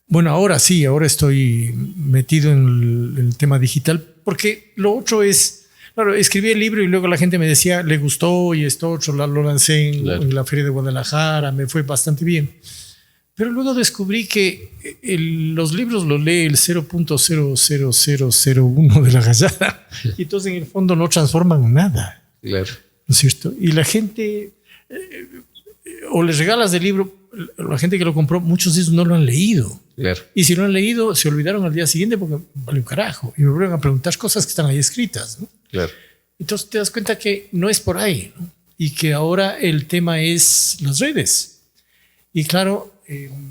Bueno, ahora sí, ahora estoy metido en el tema digital, porque lo otro es, claro, escribí el libro y luego la gente me decía, le gustó y esto otro, lo lancé en la Feria de Guadalajara, me fue bastante bien. Pero luego descubrí que los libros los lee el 0.00001 de la gallada y entonces en el fondo no transforman nada. Claro. ¿No es cierto? Y la gente, o les regalas el libro, la gente que lo compró, muchos de ellos no lo han leído. Claro. Y si lo han leído, se olvidaron al día siguiente porque vale un carajo. Y me vuelven a preguntar cosas que están ahí escritas, ¿no? Claro. Entonces te das cuenta que no es por ahí, ¿no? Y que ahora el tema es las redes. Y claro,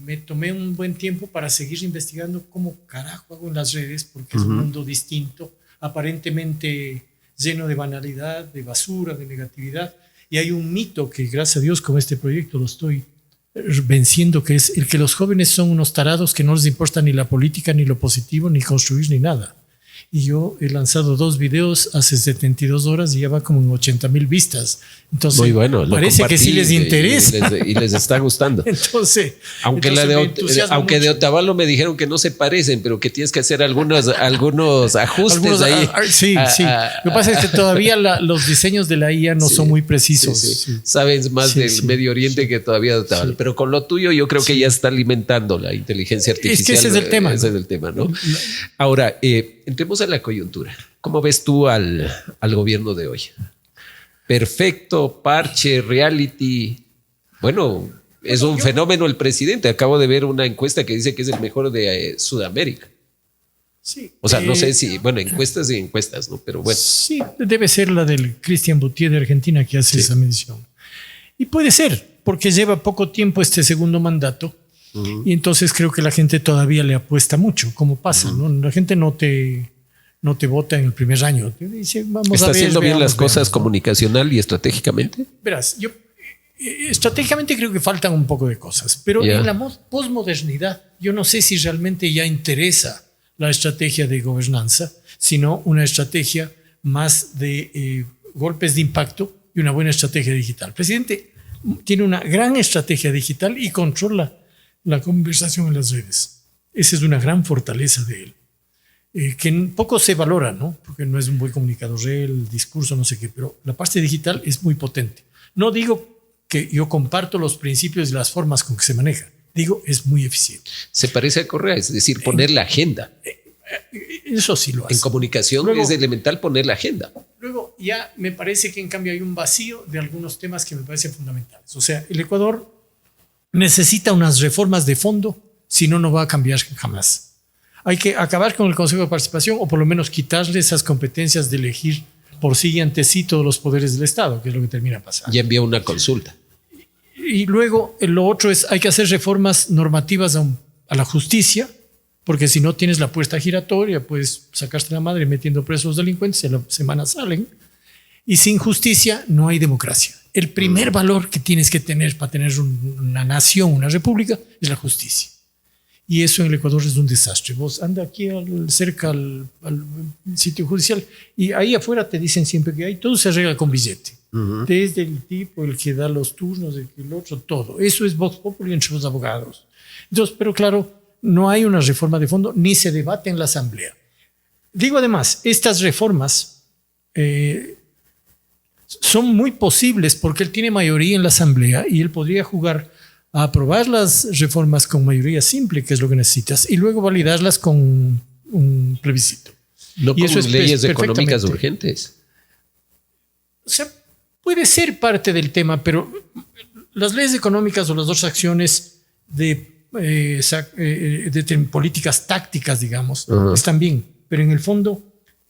me tomé un buen tiempo para seguir investigando cómo carajo hago en las redes, porque es un mundo distinto, aparentemente lleno de banalidad, de basura, de negatividad. Y hay un mito que, gracias a Dios, con este proyecto lo estoy venciendo, que es el que los jóvenes son unos tarados que no les importa ni la política, ni lo positivo, ni construir, ni nada. Y yo he lanzado 2 videos hace 72 horas y ya va como en 80,000 vistas. Entonces, muy bueno, parece que sí les interesa. Y les está gustando. Entonces, aunque de Otavalo me dijeron que no se parecen, pero que tienes que hacer algunos ajustes ahí. Sí. Lo que pasa es que todavía los diseños de la IA no son muy precisos. Sí. Sabes más del Medio Oriente que todavía de Otavalo. Pero con lo tuyo yo creo que ya está alimentando la inteligencia artificial. Es que ese es el tema. Ese es el tema, ¿no? Ahora, entremos a la coyuntura. ¿Cómo ves tú al gobierno de hoy? Perfecto, parche, reality. Bueno, es un fenómeno el presidente. Acabo de ver una encuesta que dice que es el mejor de Sudamérica. Sí. O sea, no sé si, bueno, encuestas y encuestas, ¿no? Pero bueno. Sí, debe ser la del Cristian Boutier de Argentina que hace esa medición. Y puede ser, porque lleva poco tiempo este segundo mandato. Y entonces creo que la gente todavía le apuesta mucho, como pasa, ¿no? La gente no te vota en el primer año. Te dice, vamos a ver. ¿Está haciendo bien las cosas comunicacional y estratégicamente? Verás, yo estratégicamente creo que faltan un poco de cosas, pero en la posmodernidad yo no sé si realmente ya interesa la estrategia de gobernanza, sino una estrategia más de golpes de impacto y una buena estrategia digital. El presidente tiene una gran estrategia digital y controla la conversación en las redes. Esa es una gran fortaleza de él. Que poco se valora, ¿no? Porque no es un buen comunicador, el discurso, no sé qué, pero la parte digital es muy potente. No digo que yo comparto los principios y las formas con que se maneja, digo, es muy eficiente. Se parece a Correa, es decir, poner la agenda. Eso sí lo hace. En comunicación luego, es elemental poner la agenda. Luego ya me parece que en cambio hay un vacío de algunos temas que me parecen fundamentales. O sea, el Ecuador necesita unas reformas de fondo, si no, no va a cambiar jamás. Hay que acabar con el Consejo de Participación o por lo menos quitarle esas competencias de elegir por sí y ante sí todos los poderes del Estado, que es lo que termina pasando. Ya envió una consulta. Y luego lo otro es, hay que hacer reformas normativas a la justicia, porque si no tienes la puerta giratoria, puedes sacarte la madre metiendo presos a los delincuentes y a la semana salen. Y sin justicia no hay democracia. El primer valor que tienes que tener para tener una nación, una república, es la justicia. Y eso en el Ecuador es un desastre. Vos anda aquí cerca al sitio judicial y ahí afuera te dicen siempre que todo se arregla con billete. Desde el tipo, el que da los turnos, el otro, todo. Eso es Vox Populi entre los abogados. Entonces, pero claro, no hay una reforma de fondo ni se debate en la Asamblea. Digo además, estas reformas son muy posibles porque él tiene mayoría en la Asamblea y él podría jugar a aprobar las reformas con mayoría simple, que es lo que necesitas, y luego validarlas con un plebiscito. No Y con eso es leyes perfectamente. económicas urgentes. O sea, puede ser parte del tema, pero las leyes económicas o las dos acciones de políticas tácticas, digamos, están bien. Pero en el fondo,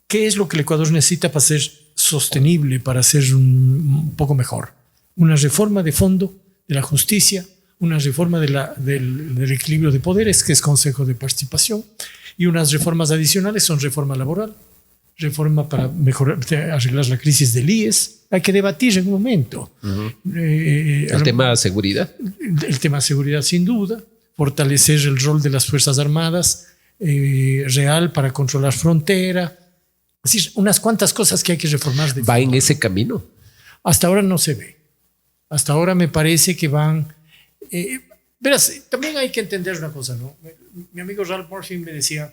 ¿qué es lo que el Ecuador necesita para ser sostenible, para ser un poco mejor? Una reforma de fondo de la justicia, una reforma del equilibrio de poderes, que es Consejo de Participación, y unas reformas adicionales son reforma laboral, reforma para mejorar, arreglar la crisis del IES. Hay que debatir en un momento. El tema de seguridad. El tema de seguridad, sin duda. Fortalecer el rol de las Fuerzas Armadas real para controlar frontera. Es decir, unas cuantas cosas que hay que reformar. ¿Va en ese camino? Hasta ahora no se ve. Hasta ahora me parece que van... verás, también hay que entender una cosa, ¿no? Mi amigo Ralph Morphy me decía,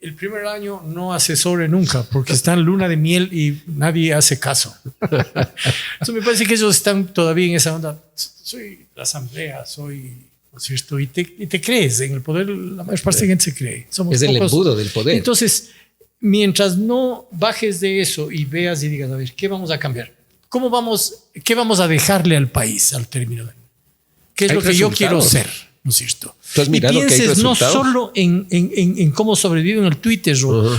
el primer año no asesore nunca, porque está en luna de miel y nadie hace caso. Entonces me parece que ellos están todavía en esa onda. Soy la asamblea, soy... ¿no es cierto? Y te crees, en el poder la mayor parte de gente se cree. Somos es el pocos. embudo del poder. Entonces, mientras no bajes de eso y veas y digas, a ver, ¿qué vamos a cambiar? ¿Qué vamos a dejarle al país al término de... ¿Qué es Hay lo que yo quiero resultados. ser? ¿No es cierto? ¿Tú has mirado y que hay pienses no resultados? solo en cómo sobrevivo en el Twitter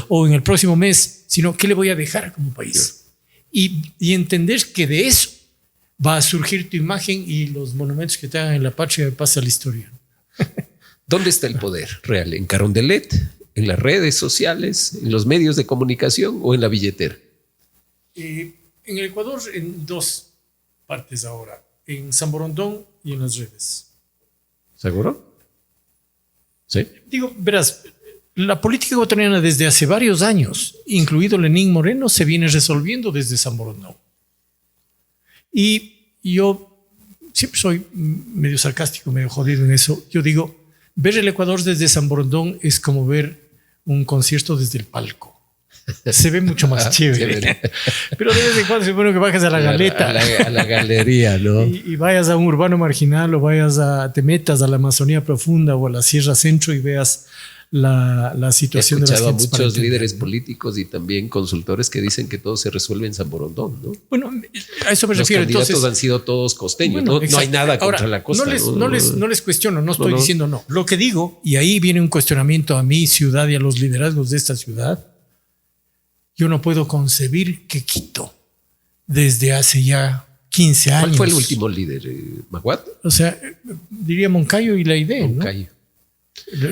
o en el próximo mes, sino qué le voy a dejar como país. Y entender que de eso va a surgir tu imagen y los monumentos que te hagan en la patria pasa a la historia. ¿Dónde está el poder real? ¿En Carondelet? ¿En las redes sociales? ¿En los medios de comunicación o en la billetera? En el Ecuador, en dos partes ahora, en San Borondón y en las redes. ¿Seguro? Sí. Digo, verás, la política ecuatoriana desde hace varios años, incluido Lenín Moreno, se viene resolviendo desde San Borondón. Y yo siempre soy medio sarcástico, medio jodido en eso. Yo digo, ver el Ecuador desde San Borondón es como ver un concierto desde el palco. Se ve mucho más chévere. Pero de vez en cuando es bueno que bajes a la galeta. A la galería, ¿no? Y vayas a un urbano marginal o te metas a la Amazonía profunda o a la Sierra Centro y veas la situación de las He escuchado a gentes. muchos líderes políticos y también consultores que dicen que todo se resuelve en San Borondón, ¿no? Bueno, a eso me Los refiero. candidatos Entonces, han sido todos costeños. bueno, No hay nada Ahora, contra la costa. No les cuestiono, no estoy No. diciendo no. Lo que digo, y ahí viene un cuestionamiento a mi ciudad y a los liderazgos de esta ciudad, yo no puedo concebir que Quito, desde hace ya 15 años... ¿Cuál fue el último líder? ¿Maguad? O sea, diría Moncayo y la idea, ¿no? Moncayo.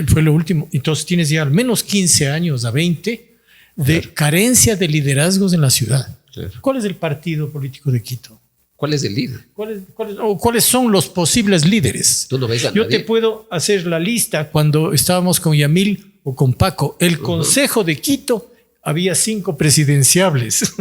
Fue lo último. Entonces tienes ya al menos 15 años a 20 de carencia de liderazgos en la ciudad. Claro. ¿Cuál es el partido político de Quito? ¿Cuál es el líder? ¿Cuáles son los posibles líderes? Tú no ves a Yo nadie. te puedo hacer la lista. Cuando estábamos con Yamil o con Paco, el Consejo de Quito, había 5 presidenciables.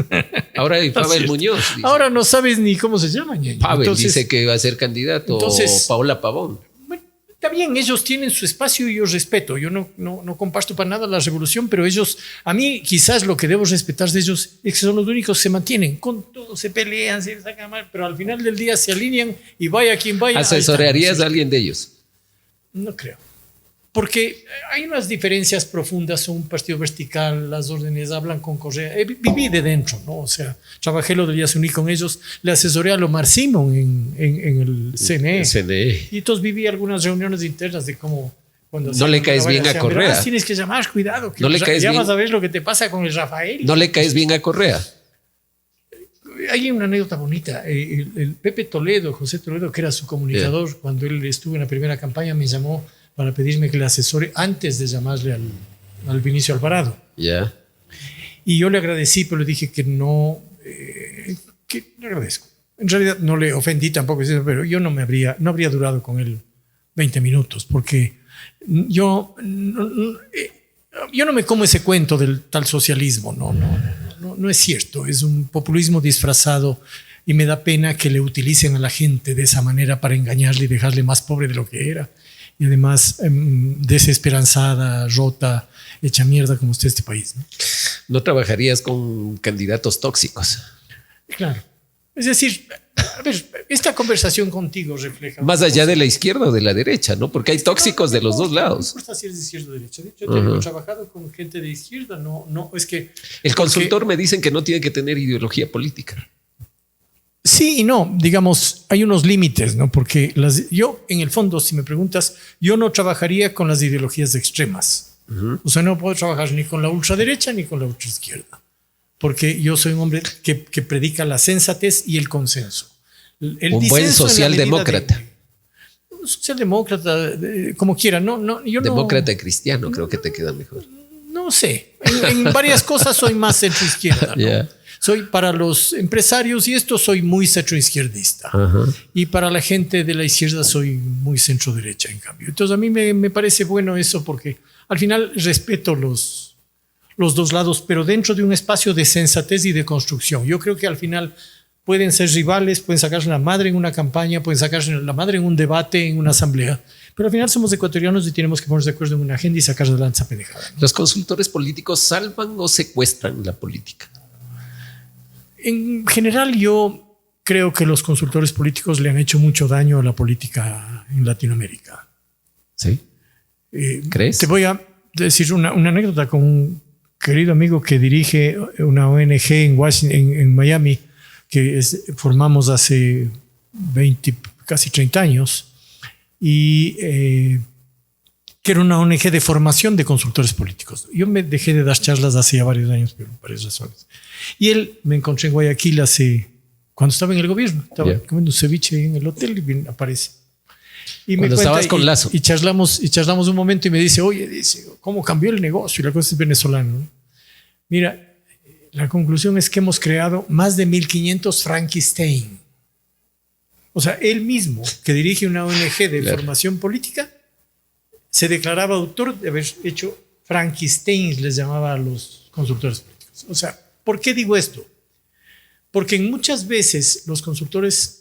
Ahora hay Pavel Muñoz. Dice. Ahora no sabes ni cómo se llama. Pavel dice que va a ser candidato. entonces- O Paola Pavón. Bueno, está bien, ellos tienen su espacio y yo respeto. Yo no comparto para nada la revolución, pero ellos, a mí quizás lo que debo respetar de ellos es que son los únicos que se mantienen. Con todo se pelean, se sacan mal, pero al final del día se alinean y vaya quien vaya. ahí ¿Asesorarías están. a alguien de ellos? No creo. Porque hay unas diferencias profundas, son un partido vertical, las órdenes hablan con Correa. Viví de dentro, ¿no? O sea, trabajé lo del Yasuní con ellos, le asesoré a Lomar Simon en el CNE. El CNE. Y entonces viví algunas reuniones internas de cómo... Cuando No le caes bien a Correa. Tienes que llamar, cuidado. Que No le caes ya bien. vas a ver lo que te pasa con el Rafael. ¿No le caes bien a Correa? Hay una anécdota bonita. El Pepe Toledo, José Toledo, que era su comunicador, cuando él estuvo en la primera campaña, me llamó para pedirme que le asesore antes de llamarle al Vinicio Alvarado. Ya. Y yo le agradecí, pero le dije que no, que le agradezco. En realidad no le ofendí tampoco, pero yo no habría durado con él 20 minutos, porque yo no me como ese cuento del tal socialismo, no es cierto, es un populismo disfrazado y me da pena que le utilicen a la gente de esa manera para engañarle y dejarle más pobre de lo que era. Y además desesperanzada, rota, hecha mierda como usted este país, ¿no? ¿No trabajarías con candidatos tóxicos? Claro. Es decir, A ver, esta conversación contigo refleja... Más allá de la izquierda o de la derecha, ¿no? Porque hay tóxicos de los dos lados. No importa si es de izquierda o derecha. De hecho, yo he trabajado con gente de izquierda. No, es que... El consultor me dicen que no tiene que tener ideología política. Sí y no, digamos, hay unos límites, ¿no? Porque yo, en el fondo, si me preguntas, yo no trabajaría con las ideologías extremas. O sea, no puedo trabajar ni con la ultraderecha ni con la ultraizquierda. Porque yo soy un hombre que predica la sensatez y el consenso. Un buen socialdemócrata. Un socialdemócrata, como quiera. Yo Demócrata cristiano, creo que te queda mejor. No sé. En varias cosas soy más centroizquierda, ¿no? Yeah. Soy para los empresarios y esto soy muy centroizquierdista. Y para la gente de la izquierda soy muy centroderecha, en cambio. Entonces a mí me parece bueno eso porque al final respeto los dos lados, pero dentro de un espacio de sensatez y de construcción. Yo creo que al final pueden ser rivales, pueden sacarse la madre en una campaña, pueden sacarse la madre en un debate, en una asamblea, pero al final somos ecuatorianos y tenemos que ponernos de acuerdo en una agenda y sacar adelante esa pendejada, ¿no? ¿Los consultores políticos salvan o secuestran la política? En general, yo creo que los consultores políticos le han hecho mucho daño a la política en Latinoamérica. ¿Sí? ¿Crees? Te voy a decir una anécdota con un querido amigo que dirige una ONG en Washington, en Miami, que formamos hace 20, casi 30 años, y que era una ONG de formación de consultores políticos. Yo me dejé de dar charlas hace ya varios años, pero por varias razones. Y él me encontré en Guayaquil cuando estaba en el gobierno. Estaba comiendo un ceviche en el hotel y aparece. Y cuando me estabas con Lazo. Y charlamos un momento y me dice, oye, ¿cómo cambió el negocio? Y la cosa es venezolana, ¿no? Mira, la conclusión es que hemos creado más de 1.500 Frankenstein. O sea, él mismo, que dirige una ONG de formación política, se declaraba autor de haber hecho Frankenstein, les llamaba a los consultores políticos. O sea, ¿por qué digo esto? Porque muchas veces los consultores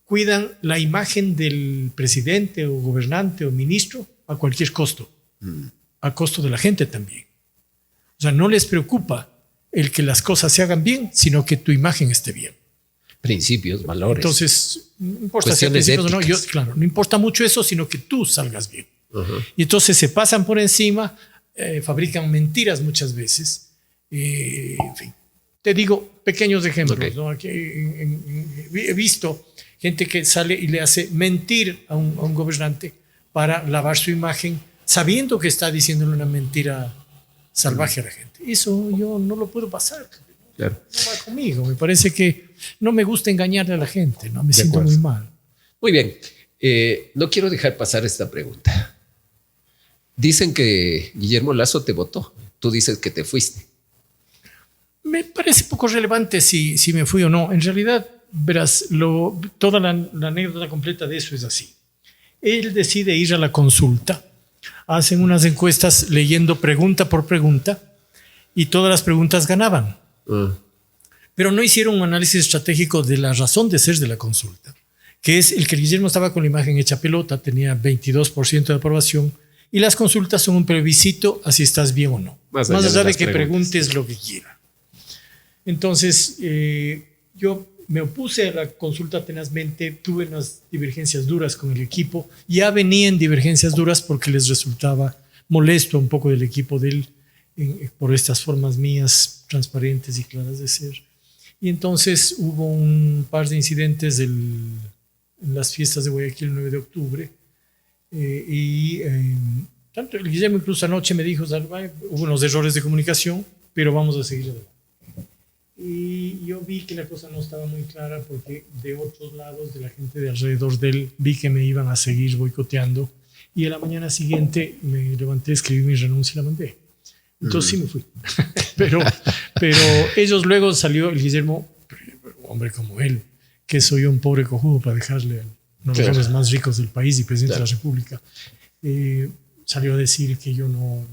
cuidan la imagen del presidente o gobernante o ministro a cualquier costo, a costo de la gente también. O sea, no les preocupa el que las cosas se hagan bien, sino que tu imagen esté bien. Principios, valores. Entonces, no importa si hay principios o no, claro, no importa mucho eso, sino que tú salgas bien. Y entonces se pasan por encima, fabrican mentiras muchas veces. En fin, te digo pequeños ejemplos, ¿no? Aquí he visto gente que sale y le hace mentir a un gobernante para lavar su imagen, sabiendo que está diciéndole una mentira salvaje a la gente. Eso yo no lo puedo pasar. Claro. No va conmigo. Me parece que no me gusta engañarle a la gente, ¿no? Me siento muy mal. Muy bien. No quiero dejar pasar esta pregunta. Dicen que Guillermo Lazo te votó. Tú dices que te fuiste. Me parece poco relevante si me fui o no. En realidad, verás, toda la anécdota completa de eso es así. Él decide ir a la consulta. Hacen unas encuestas leyendo pregunta por pregunta y todas las preguntas ganaban. Pero no hicieron un análisis estratégico de la razón de ser de la consulta, que es el que Guillermo estaba con la imagen hecha pelota, tenía 22% de aprobación y las consultas son un plebiscito a si estás bien o no. Más allá de que preguntes lo que quieras. Entonces, yo me opuse a la consulta tenazmente, tuve unas divergencias duras con el equipo, ya venían divergencias duras porque les resultaba molesto un poco del equipo de él por estas formas mías transparentes y claras de ser. Y entonces hubo un par de incidentes en las fiestas de Guayaquil el 9 de octubre tanto el Guillermo incluso anoche me dijo, hubo unos errores de comunicación, pero vamos a seguir adelante. Y yo vi que la cosa no estaba muy clara porque de otros lados, de la gente de alrededor de él, vi que me iban a seguir boicoteando y a la mañana siguiente me levanté, escribí mi renuncia y la mandé. Entonces sí me fui. pero ellos luego salió el Guillermo, hombre como él, que soy un pobre cojudo para dejarle a uno de los hombres más ricos del país y presidente de la República, salió a decir que yo no,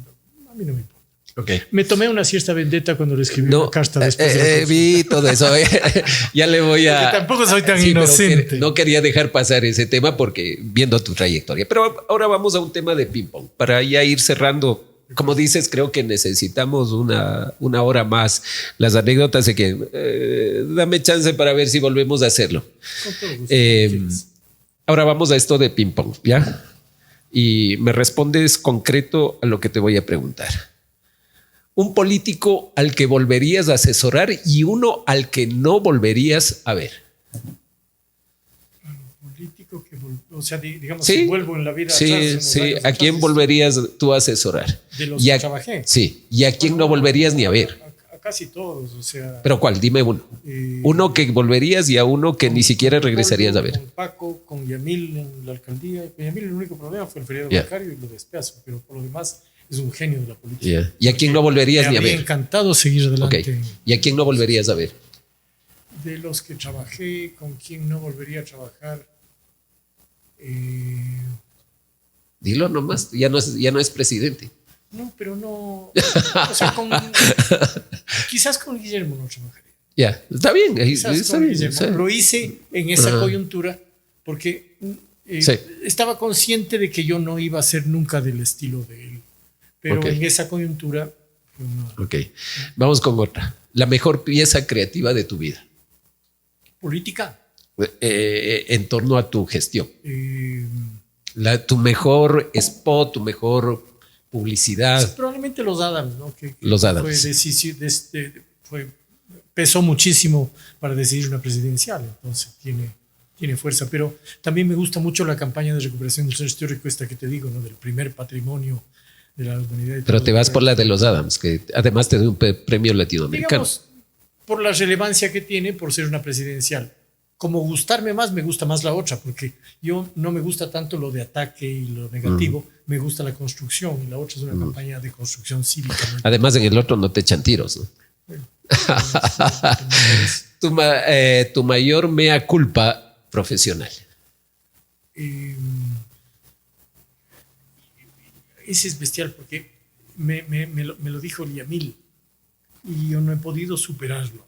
a mí no me importa. Me tomé una cierta vendetta cuando le escribí una carta después de vi todo eso. Ya le voy a... Porque tampoco soy tan inocente. No quería dejar pasar ese tema porque viendo tu trayectoria. Pero ahora vamos a un tema de ping-pong para ya ir cerrando Como dices, creo que necesitamos una hora más. Las anécdotas de que dame chance para ver si volvemos a hacerlo. Con todo gusto. Ahora vamos a esto de ping pong, ¿ya? Y me respondes concreto a lo que te voy a preguntar. Un político al que volverías a asesorar y uno al que no volverías a ver. Político que, o sea, digamos, Sí, si vuelvo en la vida. sí, atrás, sí. años ¿A quién atrás, volverías tú a asesorar? De los Y que trabajé. Sí. ¿Y a quién no volverías ni a ver? A casi todos, o sea. ¿Pero cuál? Dime uno. Uno que volverías y a uno que ni siquiera regresarías a ver. Con Paco, con Yamil en la alcaldía. Con Yamil el único problema fue el feriado Yeah. bancario y lo despedazo, pero por lo demás es un genio de la política. Yeah. ¿Y a quién no volverías ni a Me habría ver? encantado seguir adelante. Okay. ¿Y a quién no volverías a ver? De los que trabajé, con quién no volvería a trabajar. Dilo nomás, ya no es presidente. No, pero no. O sea, quizás con Guillermo no trabajaría. Ya, está bien. Quizás Está con bien, Guillermo. sí. Lo hice en esa Ajá. coyuntura porque Sí. estaba consciente de que yo no iba a ser nunca del estilo de él. Pero Ok. en esa coyuntura, pues no. Ok, vamos con otra. La mejor pieza creativa de tu vida Política. en torno a tu gestión. eh, Tu mejor spot, tu mejor publicidad. Probablemente los Adams, ¿no? Los Adams. Pesó muchísimo para decidir una presidencial, entonces tiene fuerza. Pero también me gusta mucho la campaña de recuperación del centro histórico, esta que te digo, ¿no? Del primer patrimonio de la humanidad. Pero te vas por la de los Adams, que además te da un premio latinoamericano. Digamos, por la relevancia que tiene por ser una presidencial. Como gustarme más, me gusta más la otra, porque yo no me gusta tanto lo de ataque y lo negativo, me gusta la construcción, y la otra es una campaña de construcción cívica. ¿No? Además, en el otro no te echan tiros, ¿no? Bueno, Tu mayor mea culpa profesional. Ese es bestial porque me lo dijo Yamil y yo no he podido superarlo.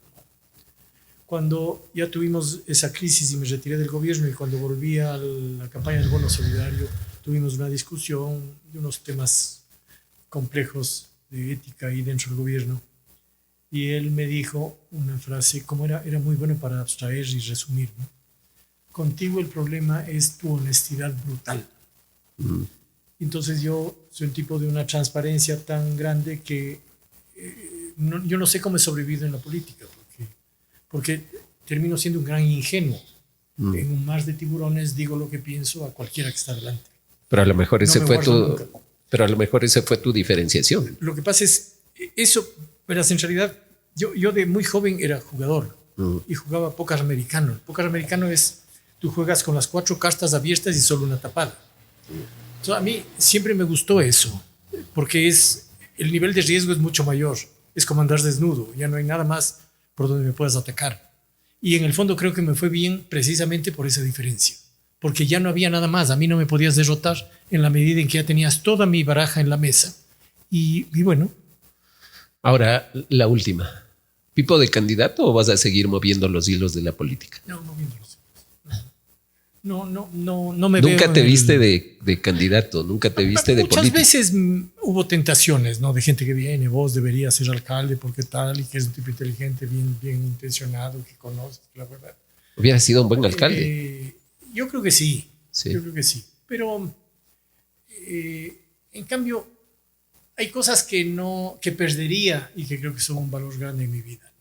Cuando ya tuvimos esa crisis y me retiré del gobierno y cuando volví a la campaña del bono solidario, tuvimos una discusión de unos temas complejos de ética y dentro del gobierno. Y él me dijo una frase, como era muy bueno para abstraer y resumir, ¿no? Contigo el problema es tu honestidad brutal. Entonces yo soy un tipo de una transparencia tan grande que yo no sé cómo he sobrevivido en la política, porque termino siendo un gran ingenuo. En un mar de tiburones digo lo que pienso a cualquiera que está delante. Pero a lo mejor ese No me fue guardo nunca. pero a lo mejor ese fue tu diferenciación. Lo que pasa es, eso, verás, en realidad, yo de muy joven era jugador y jugaba póker americano. El póker americano es, tú juegas con las 4 cartas abiertas y solo una tapada. Entonces, a mí siempre me gustó eso, porque el nivel de riesgo es mucho mayor. Es como andar desnudo, ya no hay nada más por donde me puedas atacar. Y en el fondo creo que me fue bien precisamente por esa diferencia, porque ya no había nada más. A mí no me podías derrotar en la medida en que ya tenías toda mi baraja en la mesa. Y bueno. Ahora, la última. ¿Pipo de candidato o vas a seguir moviendo los hilos de la política? No viéndolos. No me veo. Nunca te viste de candidato, nunca te viste de político. Muchas veces hubo tentaciones, ¿no? De gente que viene, vos deberías ser alcalde porque tal, y que es un tipo inteligente, bien intencionado, que conoces, la verdad. Hubiera sido un buen alcalde. Yo creo que sí. Sí. Yo creo que sí. Pero, en cambio, hay cosas que perdería y que creo que son un valor grande en mi vida, ¿no?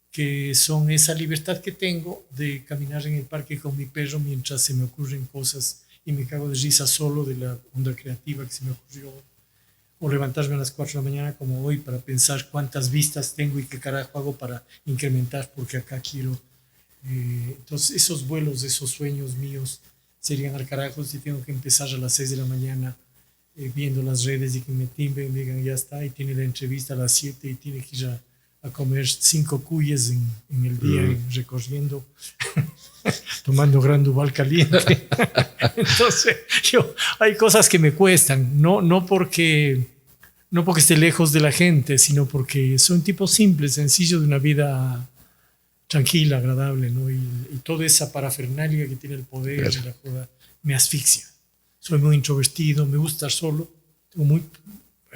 Que son esa libertad que tengo de caminar en el parque con mi perro mientras se me ocurren cosas y me cago de risa solo de la onda creativa que se me ocurrió, o levantarme a las 4 de la mañana como hoy para pensar cuántas vistas tengo y qué carajo hago para incrementar porque acá quiero. Entonces esos vuelos, esos sueños míos serían al carajo si tengo que empezar a las 6 de la mañana viendo las redes y que me timbren, me digan ya está, y tiene la entrevista a las 7 y tiene que ir a comer 5 cuyes en el día recorriendo, tomando Gran Duval caliente. Entonces, hay cosas que me cuestan, no porque esté lejos de la gente, sino porque soy un tipo simple, sencillo, de una vida tranquila, agradable, ¿no? Y toda esa parafernalia que tiene el poder, claro, la joda, me asfixia. Soy muy introvertido, me gusta estar solo, tengo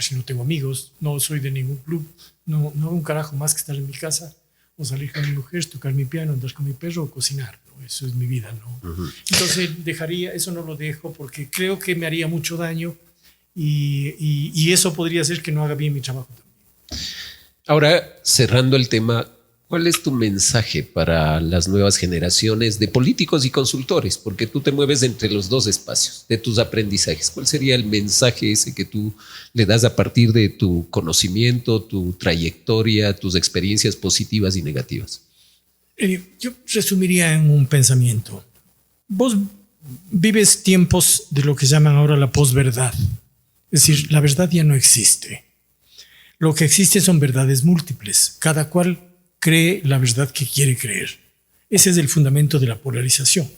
casi no tengo amigos, no soy de ningún club, no hago un carajo más que estar en mi casa o salir con mi mujer, tocar mi piano, andar con mi perro o cocinar, ¿no? Eso es mi vida, ¿no? Entonces eso no lo dejo porque creo que me haría mucho daño y eso podría ser que no haga bien mi trabajo también. Ahora, cerrando el tema, ¿cuál es tu mensaje para las nuevas generaciones de políticos y consultores? Porque tú te mueves entre los dos espacios de tus aprendizajes. ¿Cuál sería el mensaje ese que tú le das a partir de tu conocimiento, tu trayectoria, tus experiencias positivas y negativas? Yo resumiría en un pensamiento. Vos vives tiempos de lo que llaman ahora la posverdad. Es decir, la verdad ya no existe. Lo que existe son verdades múltiples. Cada cual cree la verdad que quiere creer. Ese es el fundamento de la polarización.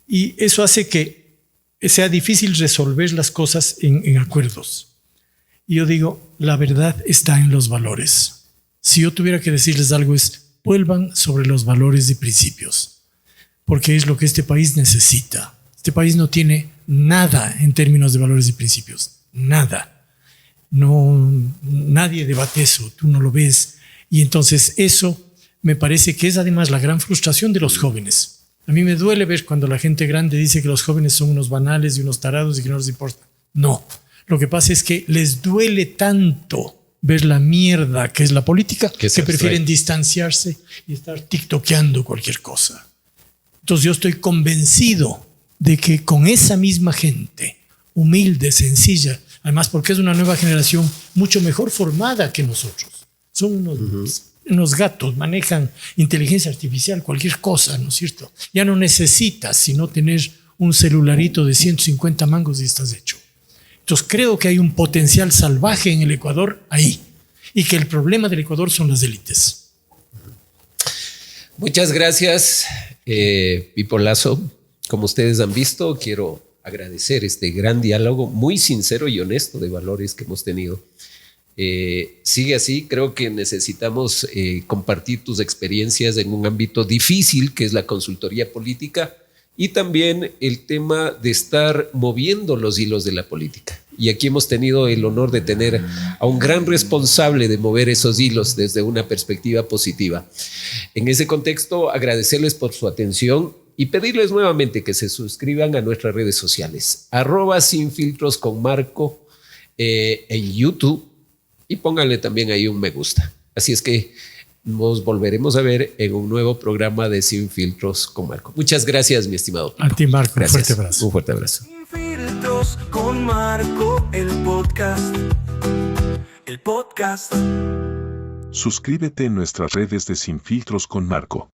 Y eso hace que sea difícil resolver las cosas en acuerdos. Y yo digo, la verdad está en los valores. Si yo tuviera que decirles algo es, vuelvan sobre los valores y principios. Porque es lo que este país necesita. Este país no tiene nada en términos de valores y principios. Nada. No, nadie debate eso, tú no lo ves. Y entonces eso me parece que es además la gran frustración de los jóvenes. A mí me duele ver cuando la gente grande dice que los jóvenes son unos banales y unos tarados y que no les importa. No, lo que pasa es que les duele tanto ver la mierda que es la política que prefieren distanciarse y estar tiktokeando cualquier cosa. Entonces yo estoy convencido de que con esa misma gente humilde, sencilla, además porque es una nueva generación mucho mejor formada que nosotros. Son unos gatos, manejan inteligencia artificial, cualquier cosa, ¿no es cierto? Ya no necesitas sino tener un celularito de 150 mangos y estás hecho. Entonces creo que hay un potencial salvaje en el Ecuador ahí y que el problema del Ecuador son las élites. Muchas gracias, Pipo Lazo. Como ustedes han visto, quiero agradecer este gran diálogo muy sincero y honesto de valores que hemos tenido. Sigue así, creo que necesitamos compartir tus experiencias en un ámbito difícil que es la consultoría política y también el tema de estar moviendo los hilos de la política. Y aquí hemos tenido el honor de tener a un gran responsable de mover esos hilos desde una perspectiva positiva. En ese contexto, agradecerles por su atención y pedirles nuevamente que se suscriban a nuestras redes sociales, @sinfiltrosconmarco en YouTube y pónganle también ahí un me gusta. Así es que nos volveremos a ver en un nuevo programa de Sin Filtros con Marco. Muchas gracias, mi estimado. A ti, Marco. Gracias. Un fuerte abrazo. Un fuerte abrazo. Sin Filtros con Marco, el podcast. El podcast. Suscríbete en nuestras redes de Sin Filtros con Marco.